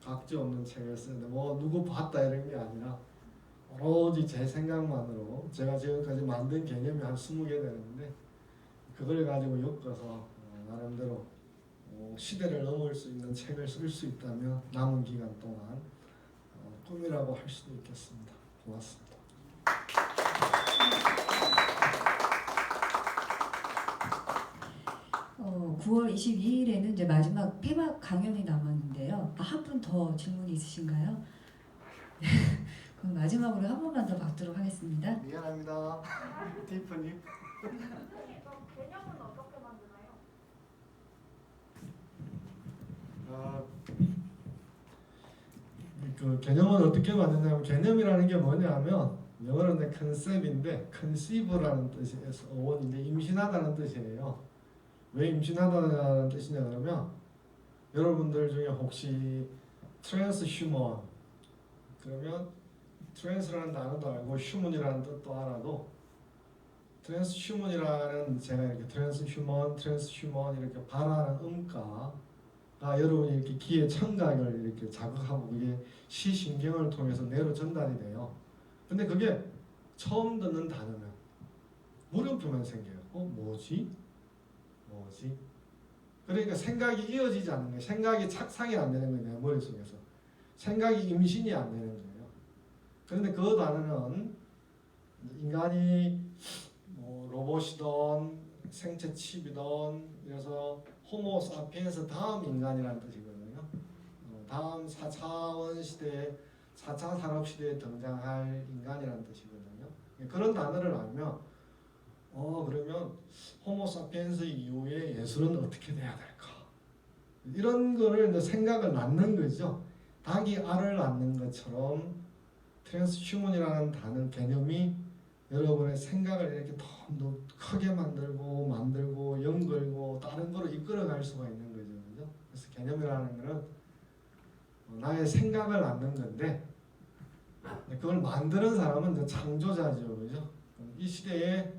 각지 없는 책을 쓰는데 뭐 누구 봤다 이런 게 아니라 오로지 제 생각만으로, 제가 지금까지 만든 개념이 한 20개 되는데 그걸 가지고 엮어서 나름대로 시대를 넘을 수 있는 책을 쓸 수 있다면 남은 기간 동안 꿈이라고 할 수도 있겠습니다. 고맙습니다. 9월 22일에는 이제 마지막 폐막 강연이 남았는데요. 한 분 더 질문이 있으신가요? 그럼 마지막으로 한 번만 더 받도록 하겠습니다. 미안합니다. 티ffany. 개념은 어떻게 만드나요? 그 개념은 어떻게 만드냐면 개념이라는 게 뭐냐면 영어로는 컨셉인데 컨시브라는 뜻에서 어원인데 임신하다는 뜻이에요. 왜 임신하다는 뜻이냐 그러면 여러분들 중에 혹시 트랜스휴먼 그러면 트랜스라는 단어도 알고 휴먼이라는 뜻도 알아도 트랜스휴먼이라는 제가 이렇게 트랜스휴먼 이렇게 발하는 음가가 여러분이 이렇게 귀의 청각을 이렇게 자극하고 그게 시신경을 통해서 뇌로 전달이 돼요. 근데 그게 처음 듣는 단어면 물음표만 생겨요. 뭐지? 그러니까 생각이 이어지지 않는 거예요. 생각이 착상이 안 되는 거예요. 내 머릿속에서. 생각이 임신이 안 되는 거예요. 그런데 그 단어는 인간이 로봇이든 생체 칩이든 그래서 호모 사피엔스 다음 인간이라는 뜻이거든요. 다음 4차원 시대에 4차 산업 시대에 등장할 인간이라는 뜻이거든요. 그런 단어를 알면 그러면 호모 사피엔스 이후에 예술은 어떻게 돼야 될까? 이런 거를 이제 생각을 낳는 거죠. 닭이 알을 낳는 것처럼 트랜스휴먼이라는 단어 개념이 여러분의 생각을 이렇게 더 크게 만들고 연결고 다른 거로 이끌어갈 수가 있는 거죠. 그죠? 그래서 개념이라는 거는 나의 생각을 낳는 건데 그걸 만드는 사람은 이제 창조자죠. 그죠? 이 시대에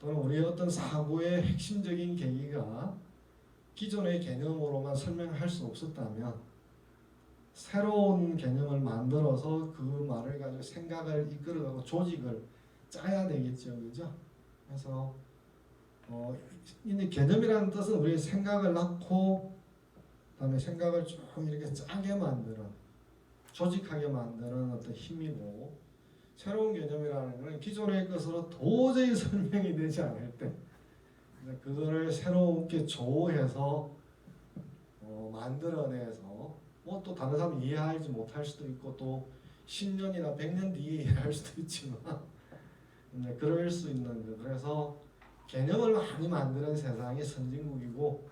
또는 우리의 어떤 사고의 핵심적인 계기가 기존의 개념으로만 설명할 수 없었다면 새로운 개념을 만들어서 그 말을 가지고 생각을 이끌어가고 조직을 짜야 되겠죠. 그죠? 그래서 이 개념이라는 뜻은 우리의 생각을 낳고 그다음에 생각을 쭉 이렇게 짜게 만드는 조직하게 만드는 어떤 힘이고 새로운 개념이라는 것은 기존의 것으로 도저히 설명이 되지 않을 때 그거를 새롭게 조해서 만들어내서 또 다른 사람이 이해하지 못할 수도 있고 또 10년이나 100년 뒤에 이해할 수도 있지만 그럴 수 있는 거. 그래서 개념을 많이 만드는 세상이 선진국이고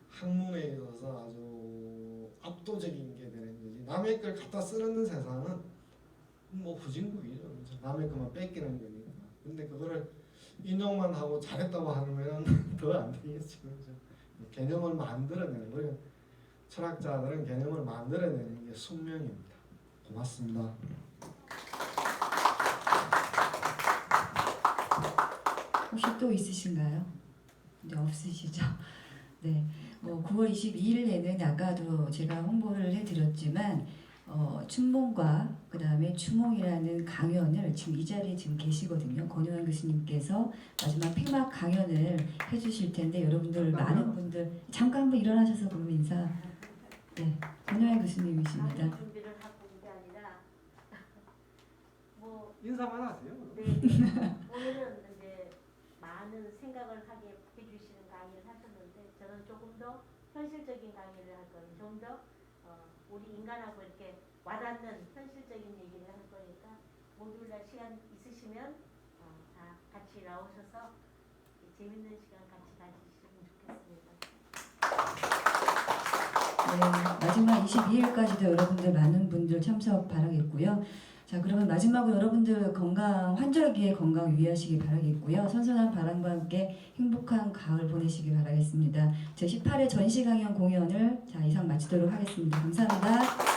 학문에 있어서 아주 압도적인 게 되는 거지. 남의 걸 갖다 쓰는 세상은 후진국이죠. 남의 것만 뺏기는 거니까. 근데 그거를 인용만 하고 잘했다고 하면 더 안 되겠죠. 그렇죠? 개념을 만들어내는 거예요. 철학자들은 개념을 만들어내는 게 숙명입니다. 고맙습니다. 혹시 또 있으신가요? 네, 없으시죠? 네, 9월 22일에는 아까도 제가 홍보를 해드렸지만 춘몽과 그 다음에 추몽이라는 강연을 지금 이 자리에 지금 계시거든요. 권효환 교수님께서 마지막 폐막 강연을 해주실 텐데 여러분들 많은 분들 잠깐 한번 일어나셔서 그러면 인사. 네, 권효환 교수님이십니다. 준비를 하고 온 게 아니라 인사만 하세요. 네, 오늘은 이제 많은 생각을 하게 해주시는 강의를 하셨는데 저는 조금 더 현실적인 강의를 할 거예요. 좀 더 우리 인간하고 이렇게 와닿는 현실적인 얘기를 할 거니까 목요일날 시간 있으시면 다 같이 나오셔서 재밌는 시간 같이 가지시면 좋겠습니다. 네, 마지막 22일까지도 여러분들 많은 분들 참석 바라겠고요. 자, 그러면 마지막으로 여러분들 환절기에 건강 유의하시기 바라겠고요. 선선한 바람과 함께 행복한 가을 보내시기 바라겠습니다. 제18회 전시 강연 공연을 이상 마치도록 하겠습니다. 감사합니다.